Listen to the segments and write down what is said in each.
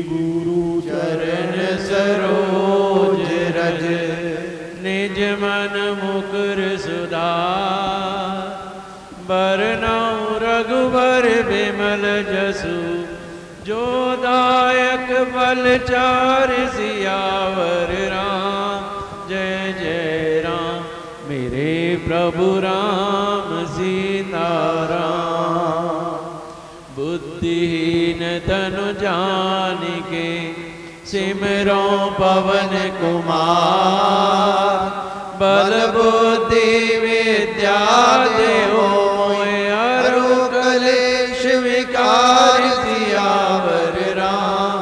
गुरु चरण सरोज रज, निज मन मुकुर सुधार। बरनउँ रघुबर बिमल जसु, जो दायक बलचार सियावर राम। जय जय राम मेरे प्रभु राम सीताराम। बुद्धिहीन तनु जानिके, सिमरो पवन कुमार। बल बुद्धि विद्या देहो मोहि, हरहु कलेश विकार सियावर राम।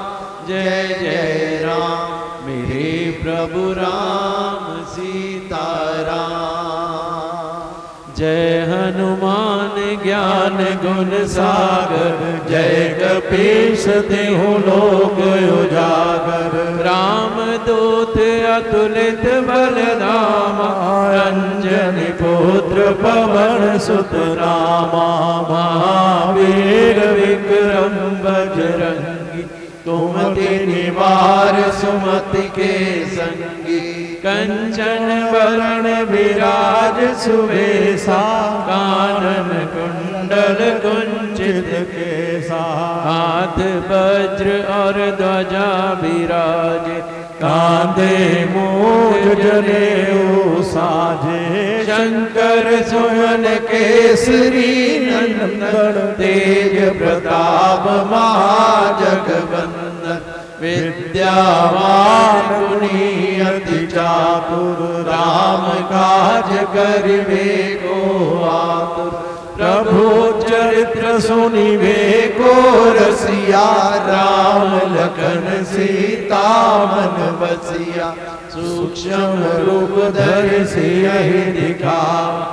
जय जय राम मेरे प्रभु राम सीताराम। जय हनुमान ज्ञान गुण सागर, जय कपीस तिहु लोक उजागर। राम दूत अतुलित बल धामा, अंजनी पुत्र पवन सुत नामा। महावीर विक्रम बजरंगी, तुमति निवार सुमति के संगी। कंचन वरण विराज सुवेशा, कानन कुंडल कुंचित केसा। हाथ वज्र और ध्वजा विराजे, कांधे मूढ़ जनेऊ साजे। शंकर सुवन केसरी नंदन, तेज प्रताप महाजगवंदन। विद्यावान गुणी अति चातुर, राम काज करिबे को आतुर। प्रभु चरित्र सुनिबे को रसिया, राम लखन सीता मन बसिया। सूक्ष्म रूप धरि सियहि दिखावा,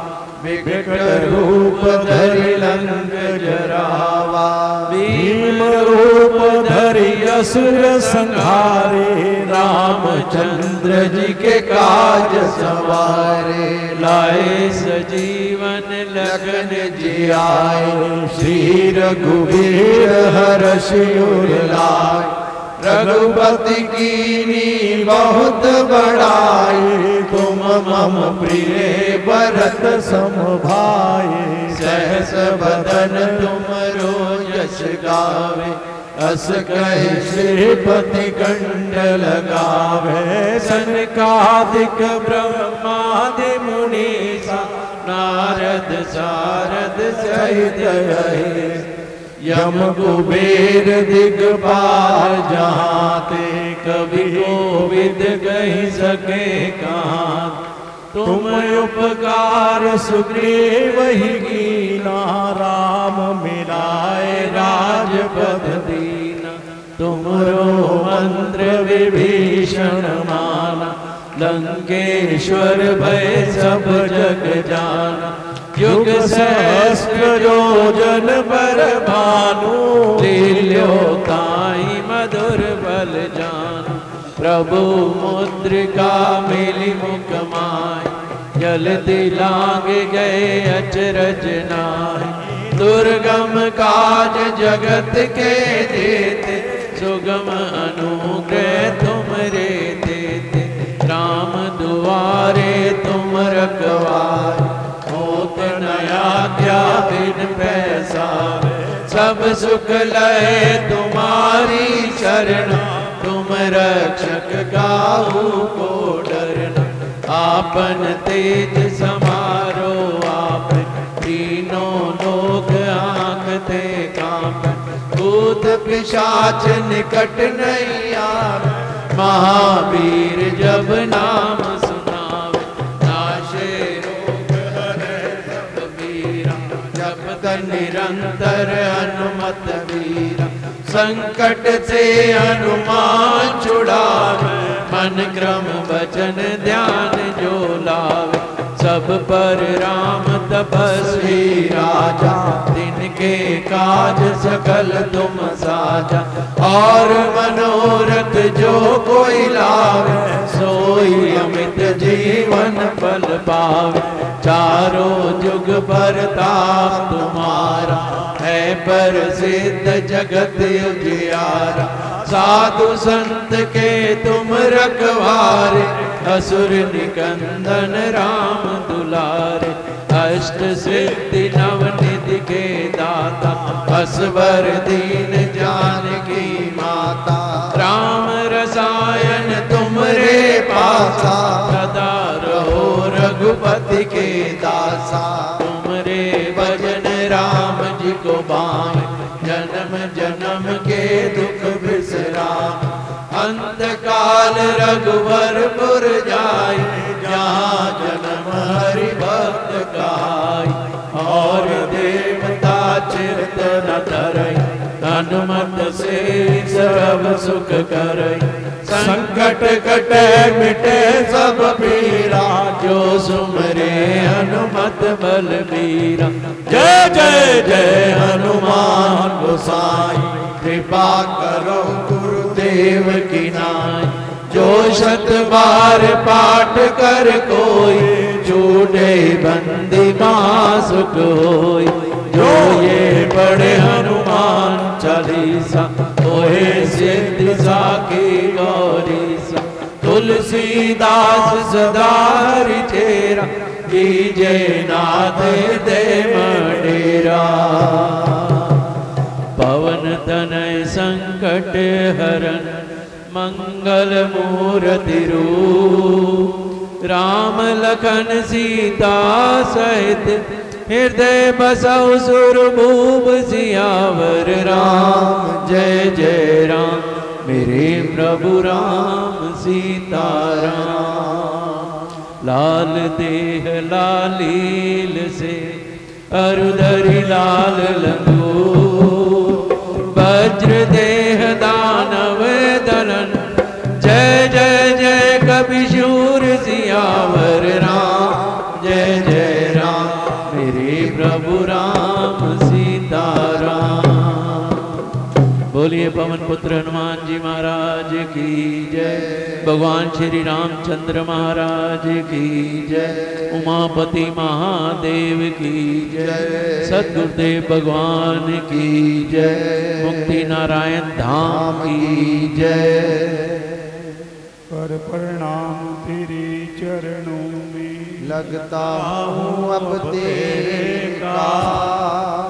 विकट रूप धरि लंक जरावा। भीम रूप धरि असुर संहारे, रामचंद्र जी के काज सवारे। लाए सजीवन लखन जियाए, श्री रघुवीर हर्षि उर लाए। रघुपति कीनी बहुत बड़ाई, तुम मम प्रिय भरत सम भाई। सहस बदन तुमरो यश गावे, अस कहि श्रीपति कंठ लगावे। सनकादिक ब्रह्मादि मुनीसा, नारद सारद सहित अहिर। यम कुबेर दिगपाल जहाते, कवि कोविद कहि सके कहाँ। तुम उपकार सुग्रीवहि कीना, राम मिलाए राजपद दीना। तुमरो मंत्र विभीषण माना, लंकेश्वर भय सब जग जाना। युग सहस्त्र योजन पर भानु, लील्यो ताहि मधुर बल जानु। प्रभु मुद्रिका मिली मुख माहि, जल्दी लांग गए अचरज नाहि। दुर्गम काज जगत के जेते, सुगम अनुग्रह तुमरे तेते। राम दुआरे तुम रखवारे, होत न आज्ञा बिन पैसारे। सब सुख लहे तुम्हारी शरण, तुम रक्षक काहू को डरना। आपन तेज समारो आप, तीनों लोक आँखते काँपे। भूत पिशाच निकट नहीं आवे, महावीर जब नाम सुनावे। नाशे रोग हरै सब वीरा, जपत निरंतर हनुमत वीरा। संकट से हनुमान छुड़ावे, मन क्रम वचन ध्यान जो लावे। तब पर राम तपस्वी राजा, तिनके काज सकल तुम साजा। और मनोरथ जो कोई लावे, सोई अमित जीवन फल पावे। चारों जुग परताप तुम्हारा, है प्रसिद्ध जगत उजियारा। साधु संत के तुम रखवारे, असुर निकंदन राम दुलारे। अष्ट सिद्धि नवनिधि के दाता, असवर दीन जानकी माता। राम रसायन तुमरे पासा, सदा रहो रघुपति के दासा। तुमरे भजन राम जी को भावे, जन्म जन्म के दुख बिसराम। अंत काल रघुवरपुर जाई, जहाँ जन्म हरि भक्त गाई। और देवता चित्त न धरई, हनुमत से सर्व सुख करई। संकट कटे मिटे सब पीरा, जो सुमरे हनुमत बलबीरा। जय जय जय हनुमान गोसाई, कृपा करो गुरुदेव की नाई। जो शत बार पाठ कर कोई, छूटे बंदी मासुक होई। जो ये पढ़े हनुमान चालीसा, ओहे सिद्धि साखी गौरीसा। तुलसीदास सदा हरि चेरा, कीजे नाथ दे मडेरा। पवन तनय संकट हरन, मंगल मूर्ति रूप। राम लखन सीता सहित, हृदय बसौ सुरभूप सियावर राम। जय जय राम, मेरे प्रभु राम सीताराम। लाल देह लालील से, अरुधरि लाल लंगूर। वज्र देह दानव दलन, जय जय जय कपिशूर सियावर राम। जय जय राम, मेरे प्रभु राम सीताराम। बोलिए पवन पुत्र हनुमान जी महाराज की जय। भगवान श्री रामचंद्र महाराज की जय। उमापति महादेव की जय। सद्गुरुदेव भगवान की जय। मुक्ति नारायण धाम की जय। कर प्रणाम तेरे चरणों में, लगता हूँ अब तेरे का।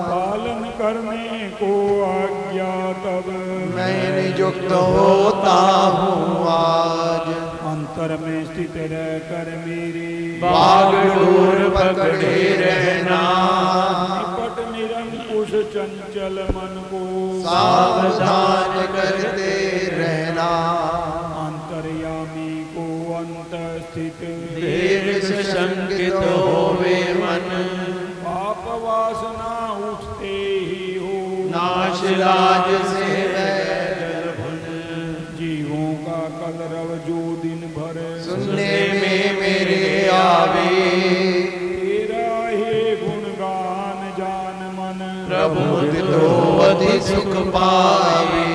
पालन करने को आज्ञा तब मैं नियुक्त होता हूँ आज। अंतर में स्थित रह कर मेरे, बागडोर पकड़े रहना। निकट निरंकुश चंचल मन को, सावधान करते रहना। अंतर्यामी को अंत स्थित, देर से शंकित होवे मन। पाप वासना उठते ही हो, नाश लाज से वैर भुन। जीवों का कलरव जो दिन भर, सुनने में मेरे आवे। तेरा ही गुणगान जान मन, प्रभु तो अधि सुख पावे।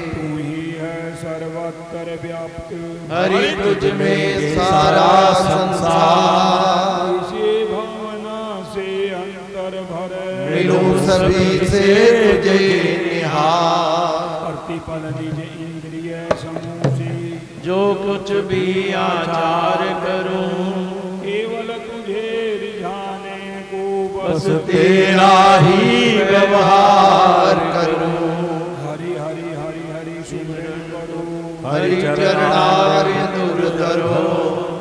तू ही है सर्वत्र व्याप्त, हरि तुझ में सारा संसार। इसे भावना से अंतर भर, मिलूं सभी से तुझे निहार। प्रतिपल निज इंद्रिय समूह से, जो कुछ भी आचार करूं, केवल तुझे रिझाने को बस तेरा ही व्यवहार करूं। हरि हरि हरि हरि सुमिरन करो, हरि चरणार्य दूर धरो।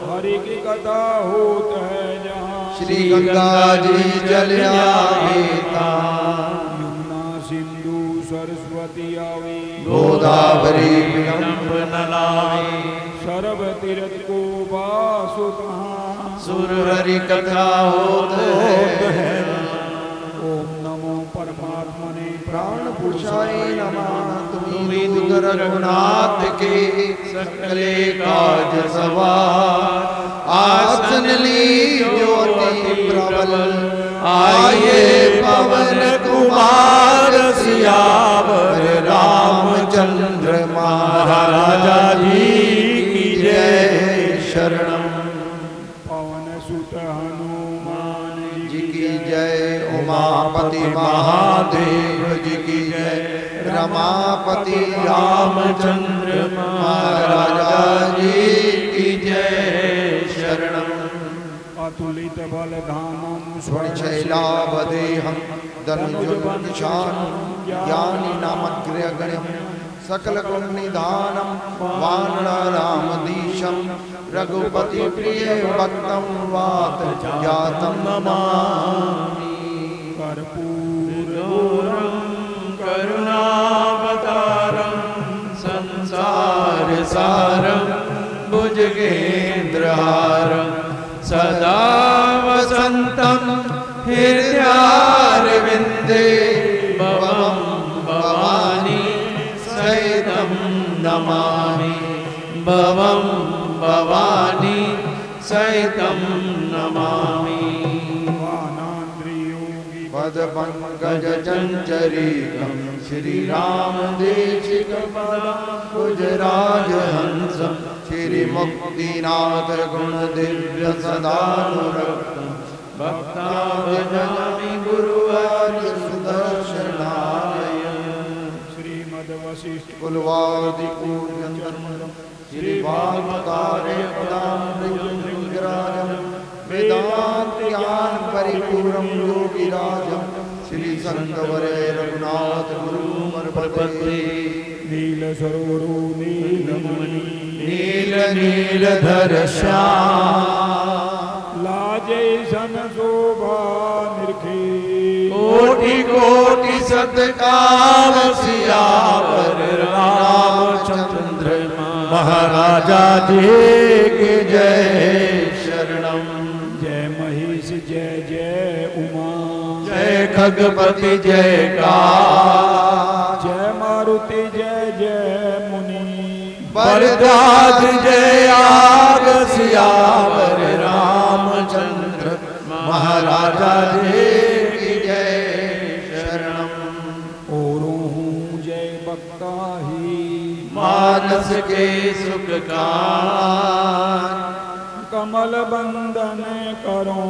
हरि की कथा होत है जहाँ, श्री गंगा जी जल आवेता। यमुना सिंधु सरस्वती आवी, गोदावरी विलंब न लावी। सर्व तीर्थ को बासु कहाँ, सुर हरि कथा होत है। ओम नमो परमात्मने प्राण पुरुषाय नमः। तुम्ही दूत रघुनाथ के, सकले काज सवार। आसन ली जो कवल आइए पवन कुमार सियावर रामचंद्र महाराजा जी की जय शरणम। पवन सुत हनुमान जी की जय, उमापति महादेव जी की जय, रमापति रामचंद्र महाराजा जी की जय शरणम। अतुलित बल धामम स्वच्छैलावदेहं धनुर्धनुर्निशानं ज्ञानी नामग्र्यगण्यं सकल गुण निधानं वानरामधीशं रघुपति प्रिय भक्तं वात जातं नमामि। कर्पूरगौरं करुणावतारं संसार सारं भुजगेन्द्रहारं सदा वसन्तं हृदयारविन्दे भवं भवानी सहितं नमामि। भवं भवानी सहितं नमामि। पदपङ्कज चञ्चरीकं श्रीरामदेशिकपदं गुजराजहंसं श्रीमुक्तिनाथ गुणदिव्य सदानुरक्तं भक्ताभजनामि गुरुवार्य सुदर्शनाय। श्रीमद्वसिष्ठ कुलवादि पूर्णं श्रीवाग्भटार्य पदामृतम् वेदांत ज्ञान परिपूर्णं योगिराजं श्री संतवरे रघुनाथ गुरुमर्पते। नील सरोवरो नीलमणि नील नीलधर श्याम लाजे सन शोभा निरखे कोटि कोटि सत्काम सियावर रामचंद्र महाराजा जी की जय शरणम। जय महेश जय जय उमा जय खगपति जय काज जय मारुति जय जय मुनि बरदाज जय आग सियावर रामचंद्र महाराजा जी की जय शरणम। औरों हूँ जय बक्ता ही मानस के सुख का कमल बंदन करो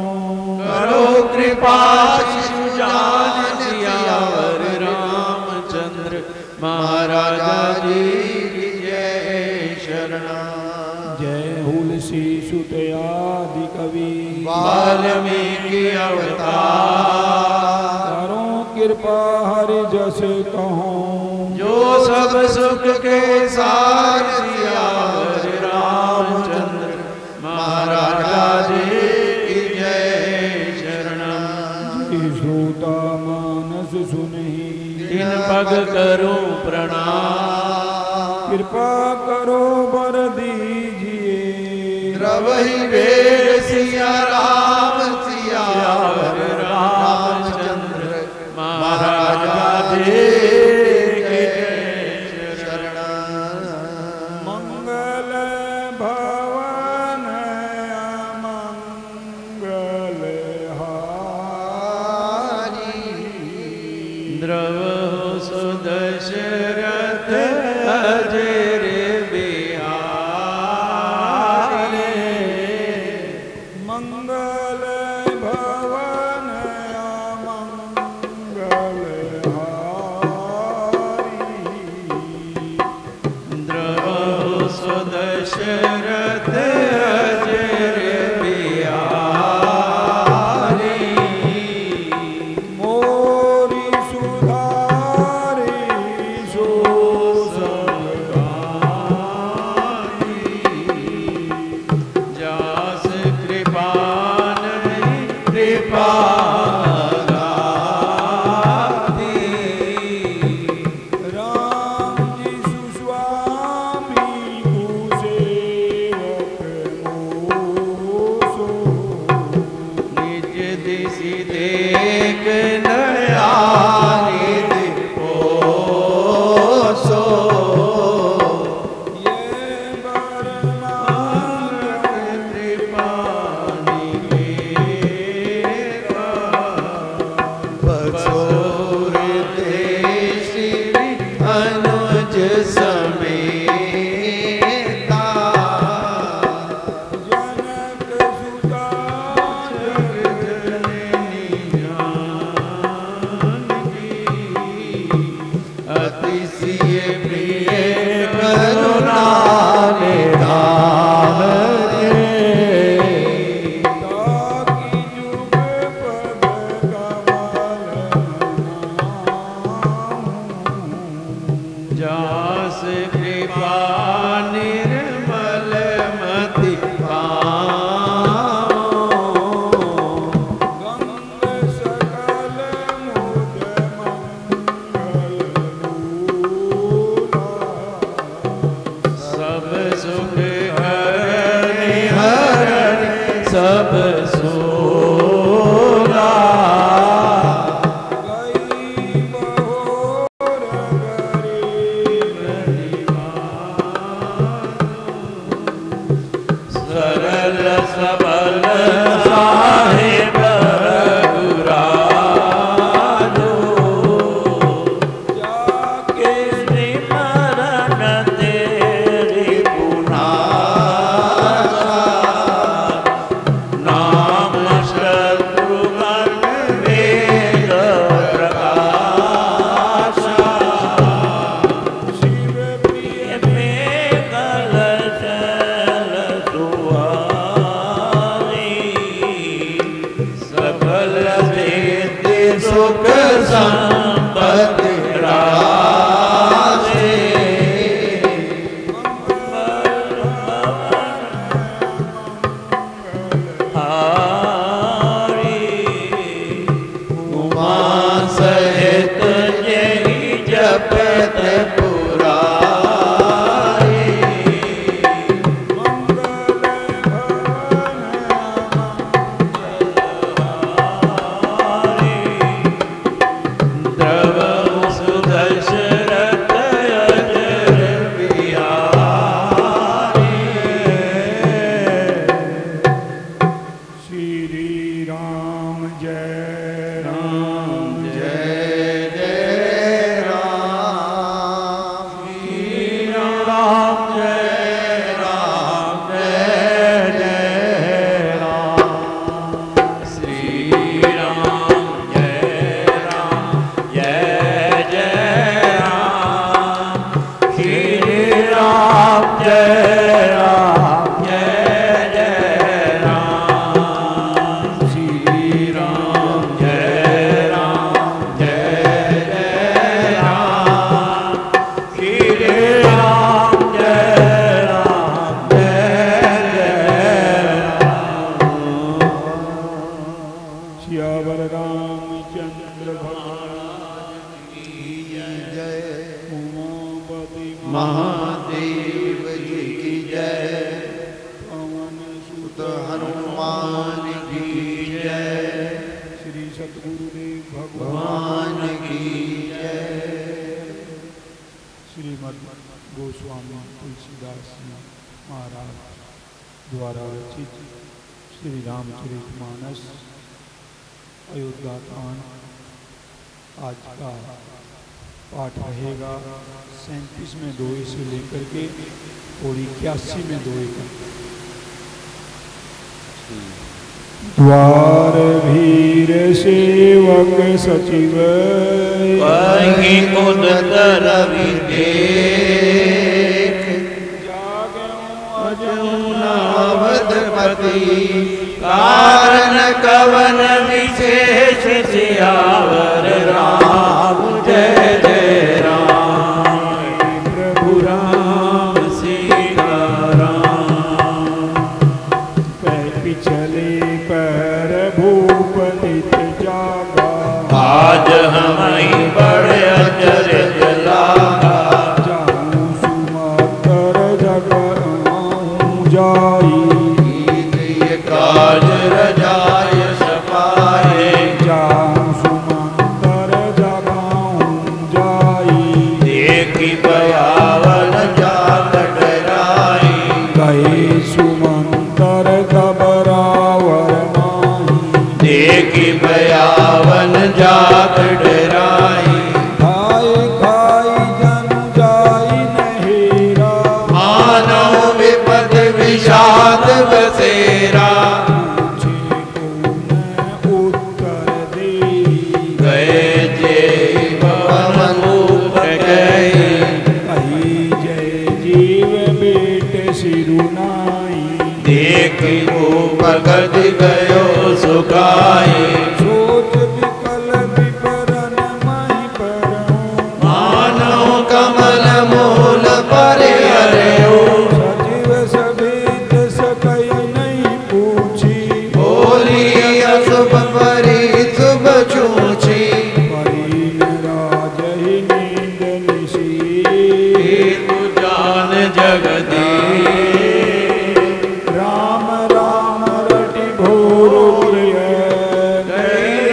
करो कृपा शिशुजान सियावर रामचंद्र महाराजा जी की जय शरणम। जय हुलसी सुत आदि कवि वाल्मीकि अवतार करो कृपा हरि जस कहो जो सब सुख के सार सियावर रामचंद्र महाराजा जी की जय शरणम। श्रोता मानस सुनहि तीन पग करूं प्रणाम कृपा करो बर दीजिए द्रवहि वेद सिया राम सियावर रामचंद्र महाराजा जी की जय शरणम। मंगल भवन मंगल हारी द्रव सुदशरथ अजर बिहारी मंगल महादेव जी की जय। पवन सुत हनुमान की जय। श्री सतगुरुदेव भगवान की जय। श्रीमद् गोस्वामी तुलसीदास जी महाराज द्वारा रचित श्री रामचरितमानस अयोध्या कांड आज का पाठ रहेगा 37 में 2 से लेकर के और 81 में 2 द्वार भीर सेवक सचिव कहीं उदर विदेख अवधपति कारण कवन विशेष सियावर राम जय जय राम। प्रभु राम सीताराम। पिछले पर भूप नित जागा आज हमें बड़े अचरज लागा। जाऊं सुमकर जगऊं जाई काज रजाय सपाए। जाऊं सुमकर जगऊं जाई देखी बयावन जात डराई। गए सुमंतर घबरावर नाही देखी बयावन जात डराई। खाई खाई जन जाई नहेरा मानो विपद विषाद बसेरा। उत्तर दे गए जे पवन रूप गए। कही जय जीव बेट सिरुनाई देखी वो भगत गयो सुखाई। सोच विकल विपरन मही परऊं मानो कमल मूल पर हरयो। सजीव सभेद सकई नहीं पूछी बोली अशुभ परी शुभ छूछी। परीन राज ही नींद निशी तू जान जगदी। राम राम रटि घोर प्रिय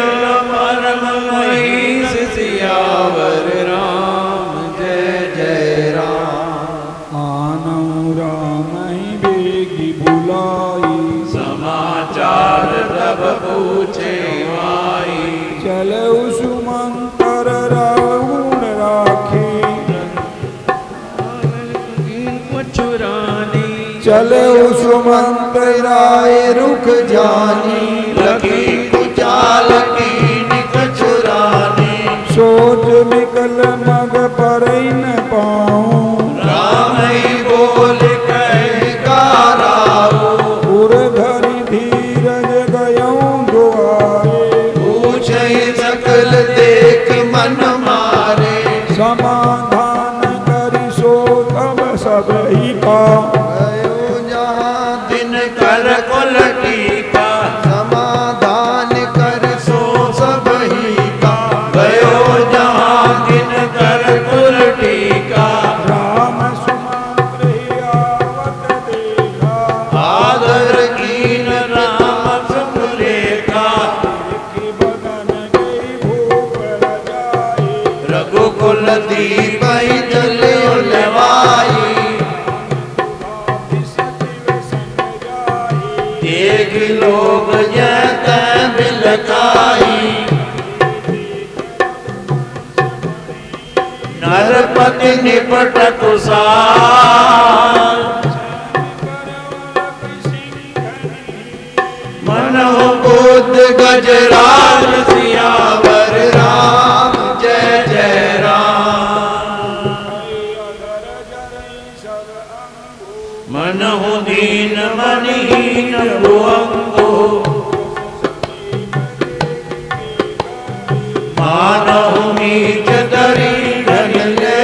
परम महिष सियावर राम जय जय राम। आनऊ राम ही बेगी बुलाई समाचार तब पूछे माई। चलऊ सुमंतर रावण राखी चुरानी। चलऊ सुमंतर राय रुख जानी। लगी कुचाल की निक चुरानी। सोच विकल मग पर न पाऊं राम ही बोल कहे काराओ। उर धरि धीरज गयऊं दुआरे पूछे सकल देख मन मारे। समाधान करि सो तब सब ही का गयो जहाँ दिन कर कुल टीका। समाधान कर सो सब ही का। गयो जहाँ दिन कर कुल टीका। राम सुमंत्र ही आवत देखा आदर कीन राम सुरेखा। कि बदन गई भूप रजाई रघुकुल दीप जल्यो लवाई। अति निपट कुसार मनहु बुद्ध गजराज सियावर राम जय जय राम मनहु दीन मनीन भुअंगो मानहु नीच दरी धन ले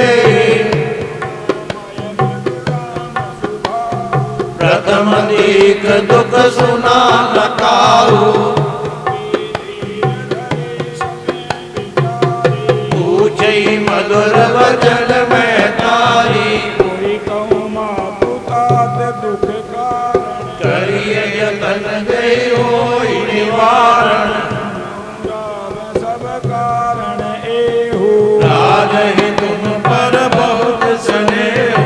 प्रथम देख दुख सुना लकाऊ पूछे मधुर वचन में तारी कोई कहूँ मातु तात दुख कारण करिए यतन दे होई निवारण सब कारण एहु राजहि तुम पर बहुत स्नेह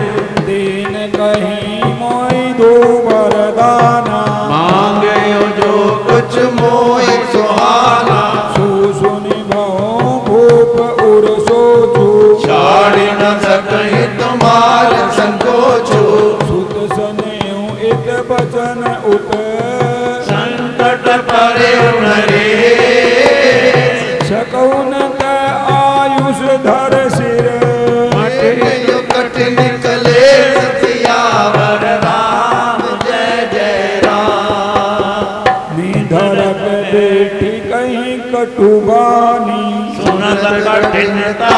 दीन कहीं मोई दो वरदाना मांगे जो कुछ मोहि सुहाना सो सुनि भऊ भूप उर सोचू छाड़ न सकहि तुम्हार संकोचो सुत सनेऊ इत बचन उत संकट परे नरे सकौन का आयुष धर सिर जो कठिन कले सियावर राम जय जय राम निधरक बेटी कहीं कटुबानी सुनत कठिनता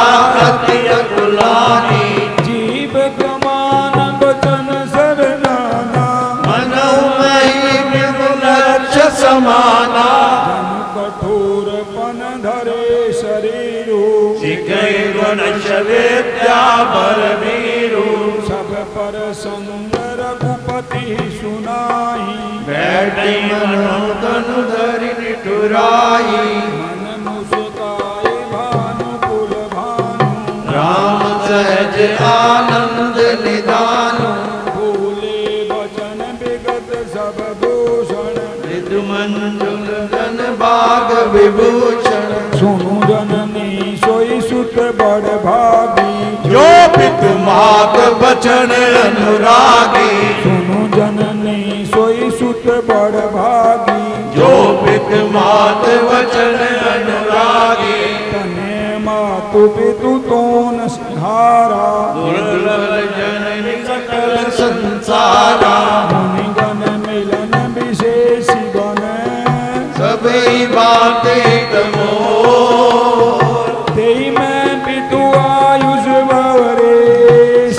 अति अकुलानी जीव कमान बचन सरनाना मनहु मही विपुल लक्ष्य समाना जन कठोर पन धरे शरीरु सिखै गुण विद्या बलवीरु सब पर संग रघुपति सुनाई बैठई मनो तनु धरि निठुराई मन मुस्काए भानुकुल भानु राम सहज आनंद निदानु भूले वचन विगत सब दूषण विदु मंजुल धन बाग विभूषण सुनु जननी सोई सुत बड़ भागी जो पितु मात बचन अनुरागी सुनु जननी सोई सुत बड़ भागी जो पितु मात वचन अनुरागी तने मातु पितु तोन सिंहारा दुर्लभ जननी सकल संसारा मुनि गण मिलन विशेषी बन सभी बातें तमोर तेई मैं पितु आयुष भवरे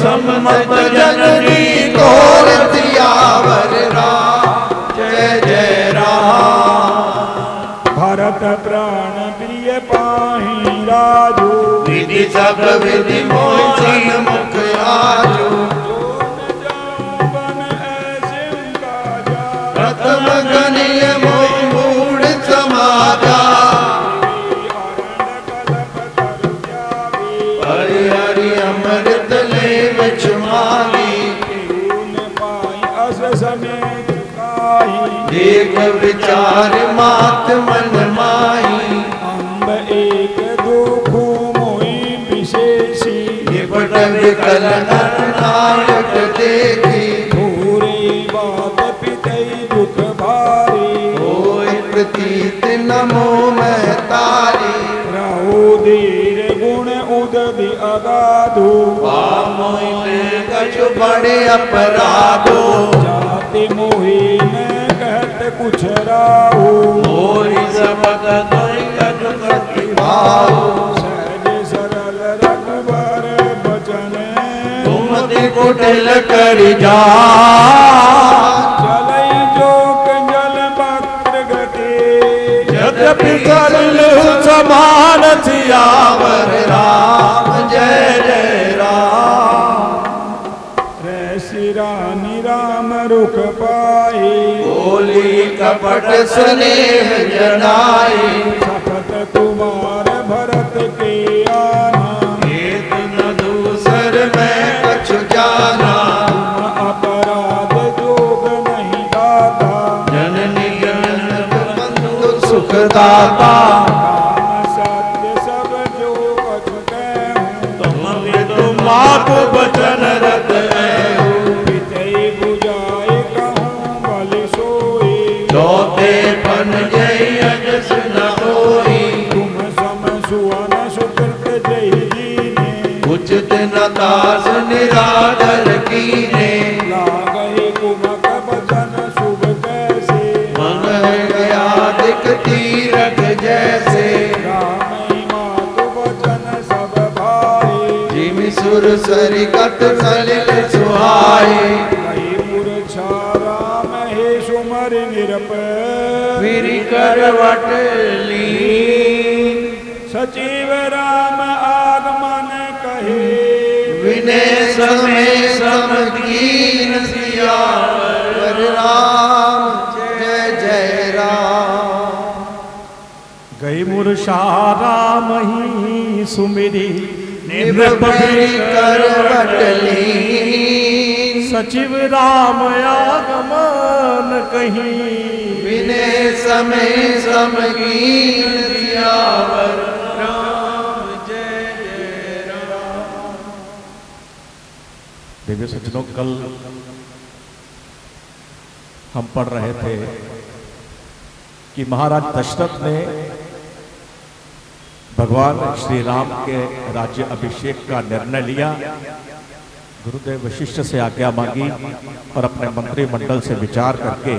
सम्मत जननी तोर सियावर राम जय जय राम भरत प्राण प्रिय पाही राजू विधि सब विधि मोचन मुख आजो प्रथम गणिय मोह मूढ़ समाजा हरि हरि अमृत ले बचमानी देख विचार मात मन माही अम्ब एक दुखु मोई विशेषी निपट विकल नर नायक देखी पूरी बात पितई दुख भारी होय प्रतीत नमो मैं तारी राहु धीर गुण उदधि अगाधु पामोय में कछु बड़े अपराधो जाति मोही में कहत कुछ राहु होय सबक दोय कछु कति भाव सहज सरल रघुबर बचन तुम कुटिल करि जा चलई जोक जल वक्र गति यद्यपि सरल समान सियावर राम जय जय राम ऋषि रानी राम रुख पाई बोली कपट स्नेह जनाई शपथ कुमार भरत के आना हेत न दूसर मैं कछु जाना तुम अपराध जोग नहीं दाता जननी जनक बंधु सुखदाता काम सत्य सब जो कछु कहूँ तुम विदु मात बचन रत ऐहु विजय बुझाए कहूँ बल सोई चौथे पन जय अजस न होई तुम सम सुवन सुकृत जय दीने उचित न दास निरादर कीने लागहि कुमक बचन शुभ कैसे मन गया दिक तीरथ जैसे रामई मातु बचन सब भाई जिम सुर सरिकत सलिल सुहाए कई मूर्छा राम हे सुमर निरपै फिर करवट लीन सचिव राम आगमन कहे विनय समय सम कीन सियावर राम जय जय राम। गई मूर्छा राम ही सुमिरी निभ फिर करवट लीन सचिव राम आगमन कहीं विनय समय सम कीन सियावर राम जय जय राम। दिव्य सज्जनों, कल हम पढ़ रहे थे कि महाराज दशरथ ने भगवान श्री राम के राज्य अभिषेक का निर्णय लिया, गुरुदेव वशिष्ठ से आज्ञा मांगी और अपने मंत्रिमंडल से विचार करके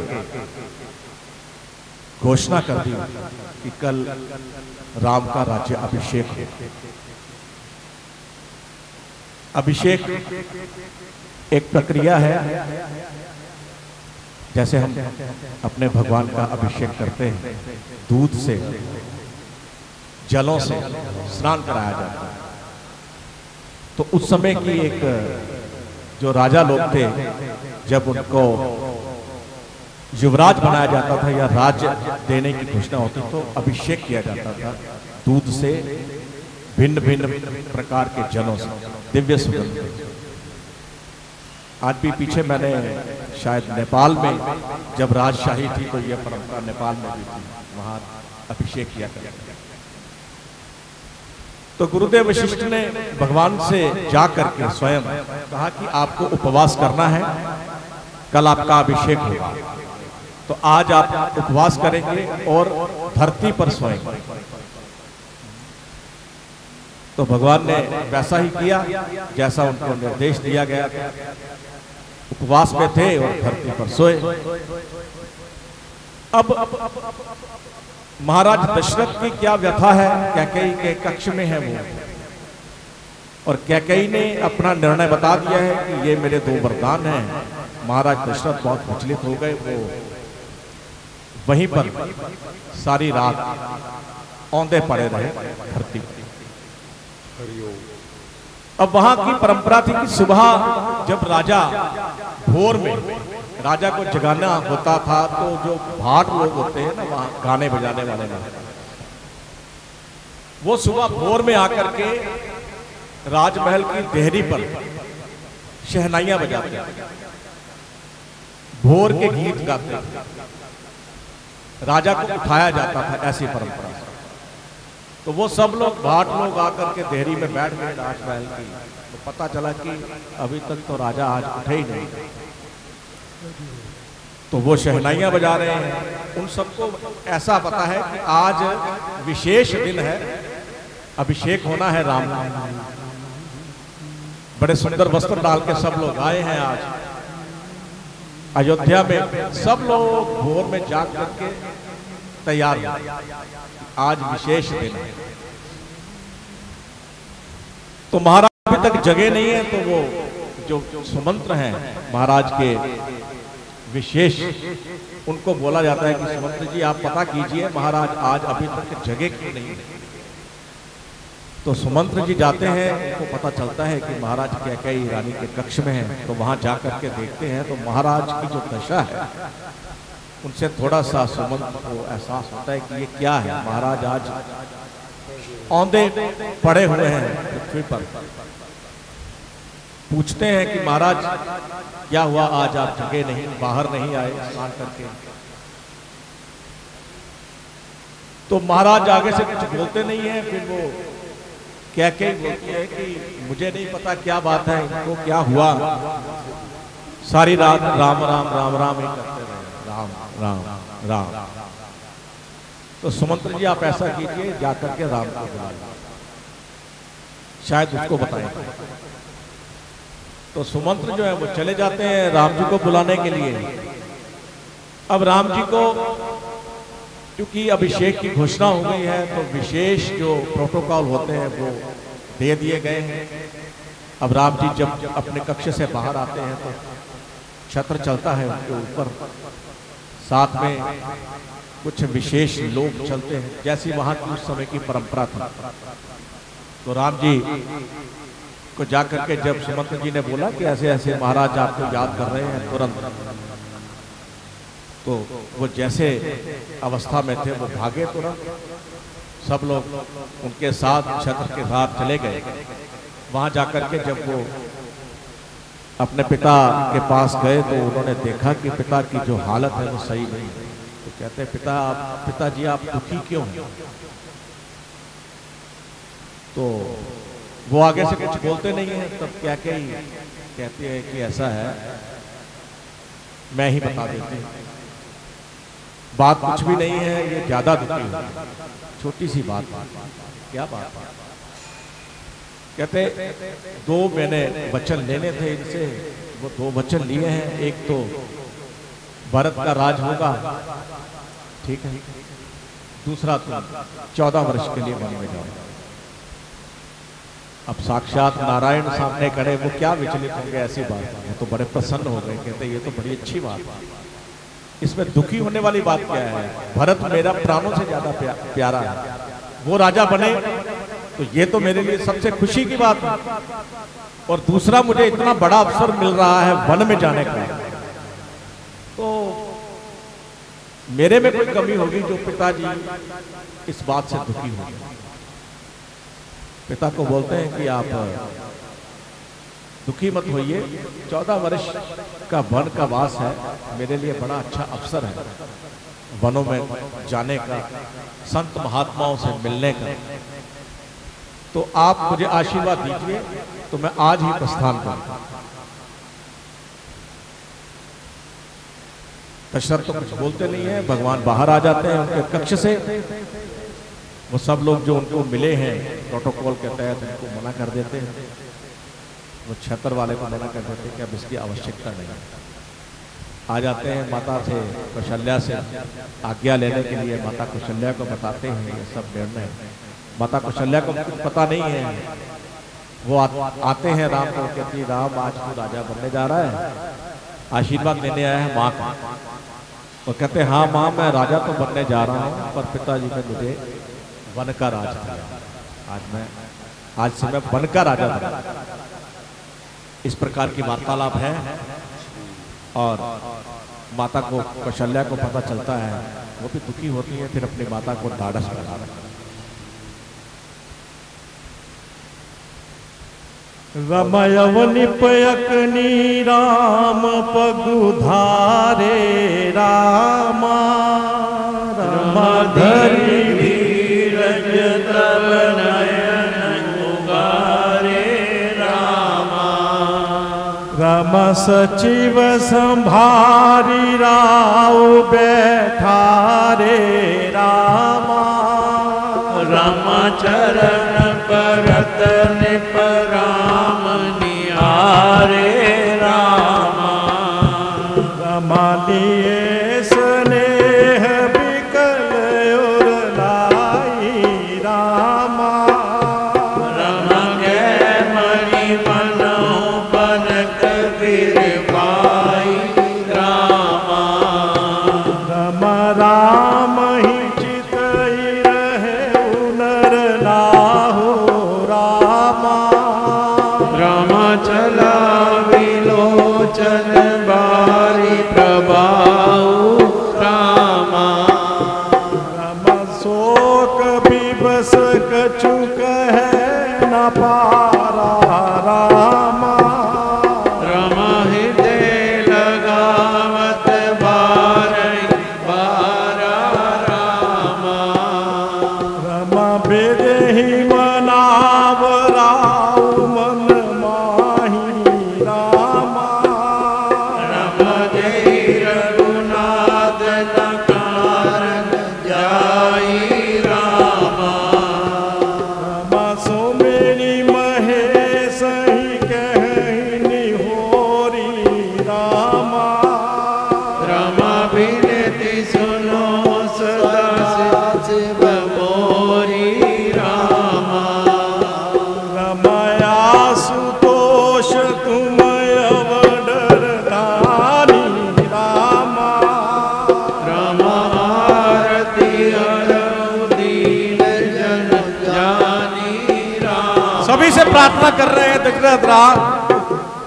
घोषणा कर दी कि कल राम का राज्य अभिषेक हो। अभिषेक एक प्रक्रिया है, जैसे हम अपने भगवान का अभिषेक करते हैं, दूध से जलों से स्नान कराया जाता है। तो उस समय की एक जो राजा लोग थे, जब उनको युवराज बनाया जाता था या राज्य देने की घोषणा होती तो अभिषेक किया जाता था दूध से, भिन्न भिन्न प्रकार के जलों से, दिव्य सुगंध। आज भी पीछे मैंने शायद नेपाल में जब राजशाही थी तो यह परंपरा नेपाल में भी थी, वहां अभिषेक किया करते थे। तो गुरुदेव वशिष्ठ ने भगवान से जा करके स्वयं कहा कि आपको उपवास करना है, कल आपका अभिषेक होगा, तो आज आप उपवास करेंगे और धरती पर सोएंगे। तो भगवान ने वैसा ही किया जैसा उनको निर्देश दिया गया था, उपवास में थे और धरती पर सोए। अब महाराज दशरथ की क्या व्यथा है, कैकेयी के कक्ष में है वो, और कैकेयी ने अपना निर्णय बता दिया है कि ये मेरे 2 वरदान हैं। महाराज दशरथ बहुत विचलित हो गए, वो वहीं पर सारी रात औंधे पड़े रहे धरती पर। अब वहां की परंपरा थी कि सुबह जब राजा भोर में राजा को जगाना होता था तो जो भाट लोग होते हैं ना वहां गाने बजाने वाले लोग, वो सुबह भोर में आकर के राजमहल की देहरी पर शहनाइयां बजाते थे, भोर के गीत गाते थे, राजा को उठाया जाता था, ऐसी परंपरा। तो वो सब लोग भाट लोग आकर के देहरी में बैठ गए राजमहल की, तो पता चला कि अभी तक तो राजा आज उठे ही नहीं। तो वो शहनाइयां बजा रहे हैं, उन सबको ऐसा पता है कि आज विशेष दिन है, अभिषेक होना है राम। बड़े सुंदर वस्त्र डाल के सब लोग आए हैं आज अयोध्या में, सब लोग भोर में जाग करके तैयार हैं, आज विशेष दिन है। तो महाराज अभी तक जगे नहीं है, तो वो जो सुमंत्र हैं महाराज के विशेष, उनको बोला जाता है कि सुमंत्र जी आप पता कीजिए महाराज आज अभी तक जगे क्यों नहीं। तो सुमंत्र जी जाते हैं, उनको पता चलता है कि महाराज कैकेयी रानी के कक्ष में हैं। तो वहां जाकर के देखते हैं तो महाराज की जो दशा है, उनसे थोड़ा सा सुमंत्र को एहसास होता है कि ये क्या है, महाराज आज औंधे पड़े हुए हैं पृथ्वी पर। पूछते हैं कि महाराज क्या हुआ, आज आप जगे नहीं, बाहर नहीं आए स्नान करके। तो महाराज आगे से कुछ बोलते नहीं है। फिर वो क्या क्या बोलती है कि मुझे नहीं पता क्या बात है, इनको क्या हुआ, सारी रात राम राम राम राम ही करते रहे, राम राम राम। तो सुमंत्र जी आप ऐसा कीजिए, जाकर के राम को बुलाइए, शायद उसको बताएं। तो सुमंत्र जो है वो चले जाते हैं राम जी को बुलाने के लिए। अब राम जी को क्योंकि अभिषेक की घोषणा हो गई है तो विशेष जो प्रोटोकॉल होते हैं वो दे दिए गए हैं। अब राम जी जब अपने कक्ष से बाहर आते हैं तो छत्र चलता है उनके ऊपर, साथ में कुछ विशेष लोग चलते हैं, जैसी वहां की उस समय की परंपरा थी। तो राम जी को जाकर के जब सुमंत्र जी ने बोला कि ऐसे ऐसे महाराज आपको याद कर रहे हैं तुरंत, तो वो जैसे अवस्था में थे वो भागे तुरंत, सब लोग उनके साथ छत्र के साथ चले गए। वहां जाकर के जब वो अपने पिता के पास गए तो उन्होंने देखा कि पिता की जो हालत है वो सही नहीं। तो कहते हैं पिताजी आप दुखी क्यों हैं? तो वो आगे से कुछ बोलते नहीं है, तब क्या क्या ही कहते हैं कि ऐसा है, मैं ही बता देती हूँ, बात कुछ भी नहीं है, ये ज्यादा दुखी हो, छोटी सी बात, क्या बात है? कहते दो मैंने वचन लेने थे इनसे, वो दो वचन लिए हैं, एक तो भरत का राज होगा, ठीक है, दूसरा तो 14 वर्ष के लिए वन में जाओ। अब साक्षात नारायण सामने खड़े, वो क्या विचलित होंगे ऐसी बात, वो तो बड़े प्रसन्न हो गए, कहते ये तो बड़ी अच्छी बात है, इसमें दुखी होने वाली बात क्या है? भरत मेरा प्राणों से ज्यादा प्यारा है, वो राजा बने तो ये तो मेरे लिए सबसे खुशी की बात है, और दूसरा मुझे इतना बड़ा अवसर मिल रहा है वन में जाने का, तो मेरे में कोई कमी होगी जो पिताजी इस बात से दुखी हो। पिता को बोलते हैं कि आप दुखी मत होइए, 14 वर्ष का वन का वास है, मेरे लिए बड़ा अच्छा अवसर है वनों में जाने का, संत महात्माओं से मिलने का, तो आप मुझे आशीर्वाद दीजिए तो मैं आज ही प्रस्थान करूं। दशरथ तो कुछ बोलते नहीं है, भगवान बाहर आ जाते हैं उनके कक्ष से, वो सब लोग जो उनको मिले हैं प्रोटोकॉल के तहत उनको मना कर देते हैं, वो छतर वाले को मना कर देते हैं कि अब इसकी आवश्यकता नहीं है। आ जाते हैं माता से कौशल्या से आज्ञा लेने के लिए, माता कौशल्या को बताते हैं ये सब निर्णय। माता कौशल्या को कुछ पता नहीं है, वो आते हैं राम को, कहती राम आज तू राजा बनने जा रहा है, आशीर्वाद लेने आया है माँ का। वो कहते हैं हाँ माँ मैं राजा तो बनने जा रहा हूँ, पर पिताजी ने मुझे वन का राज दिया, आज से मैं वन का राजा बना। इस प्रकार की वार्तालाप है, और माता को कौशल्या को पता चलता है, वो भी दुखी होती है, फिर अपनी माता को ढाढ़स बना रहा। रमयवनिपयकनी राम पगुधारे रामा, रमधरी धीरज तब नयन उगारे रामा, रम सचिव संभारी राव बैठारे रामा, रम चरण परत निपराम निहारे रामा, रमा लिए स्नेह बिकल और लाई रामा, रम के मणि मनहु बनक गिर पाई रामा, रम राम ही चितई रहे उनर नाहु रामा, राम चला विलोचन बारी प्रभाऊ रामा, राम शोक विवश कछु कहे न पारा रामा, राम हृदय लगावत बारई बारा रामा, राम बिरहि मनाव रम जय रघुनाथ नकार जाई रामा। रमा सो मेरी महेश ही कहनी होरी रामा। रमा विनती सुनो सदा शिव मोरी रामा। रमाया सुतोष तुम अवडर दानी रामा। रमा आरती हरऊ दीन जन जानी रामा। सभी से प्रार्थना कर रहे हैं दशरथ राज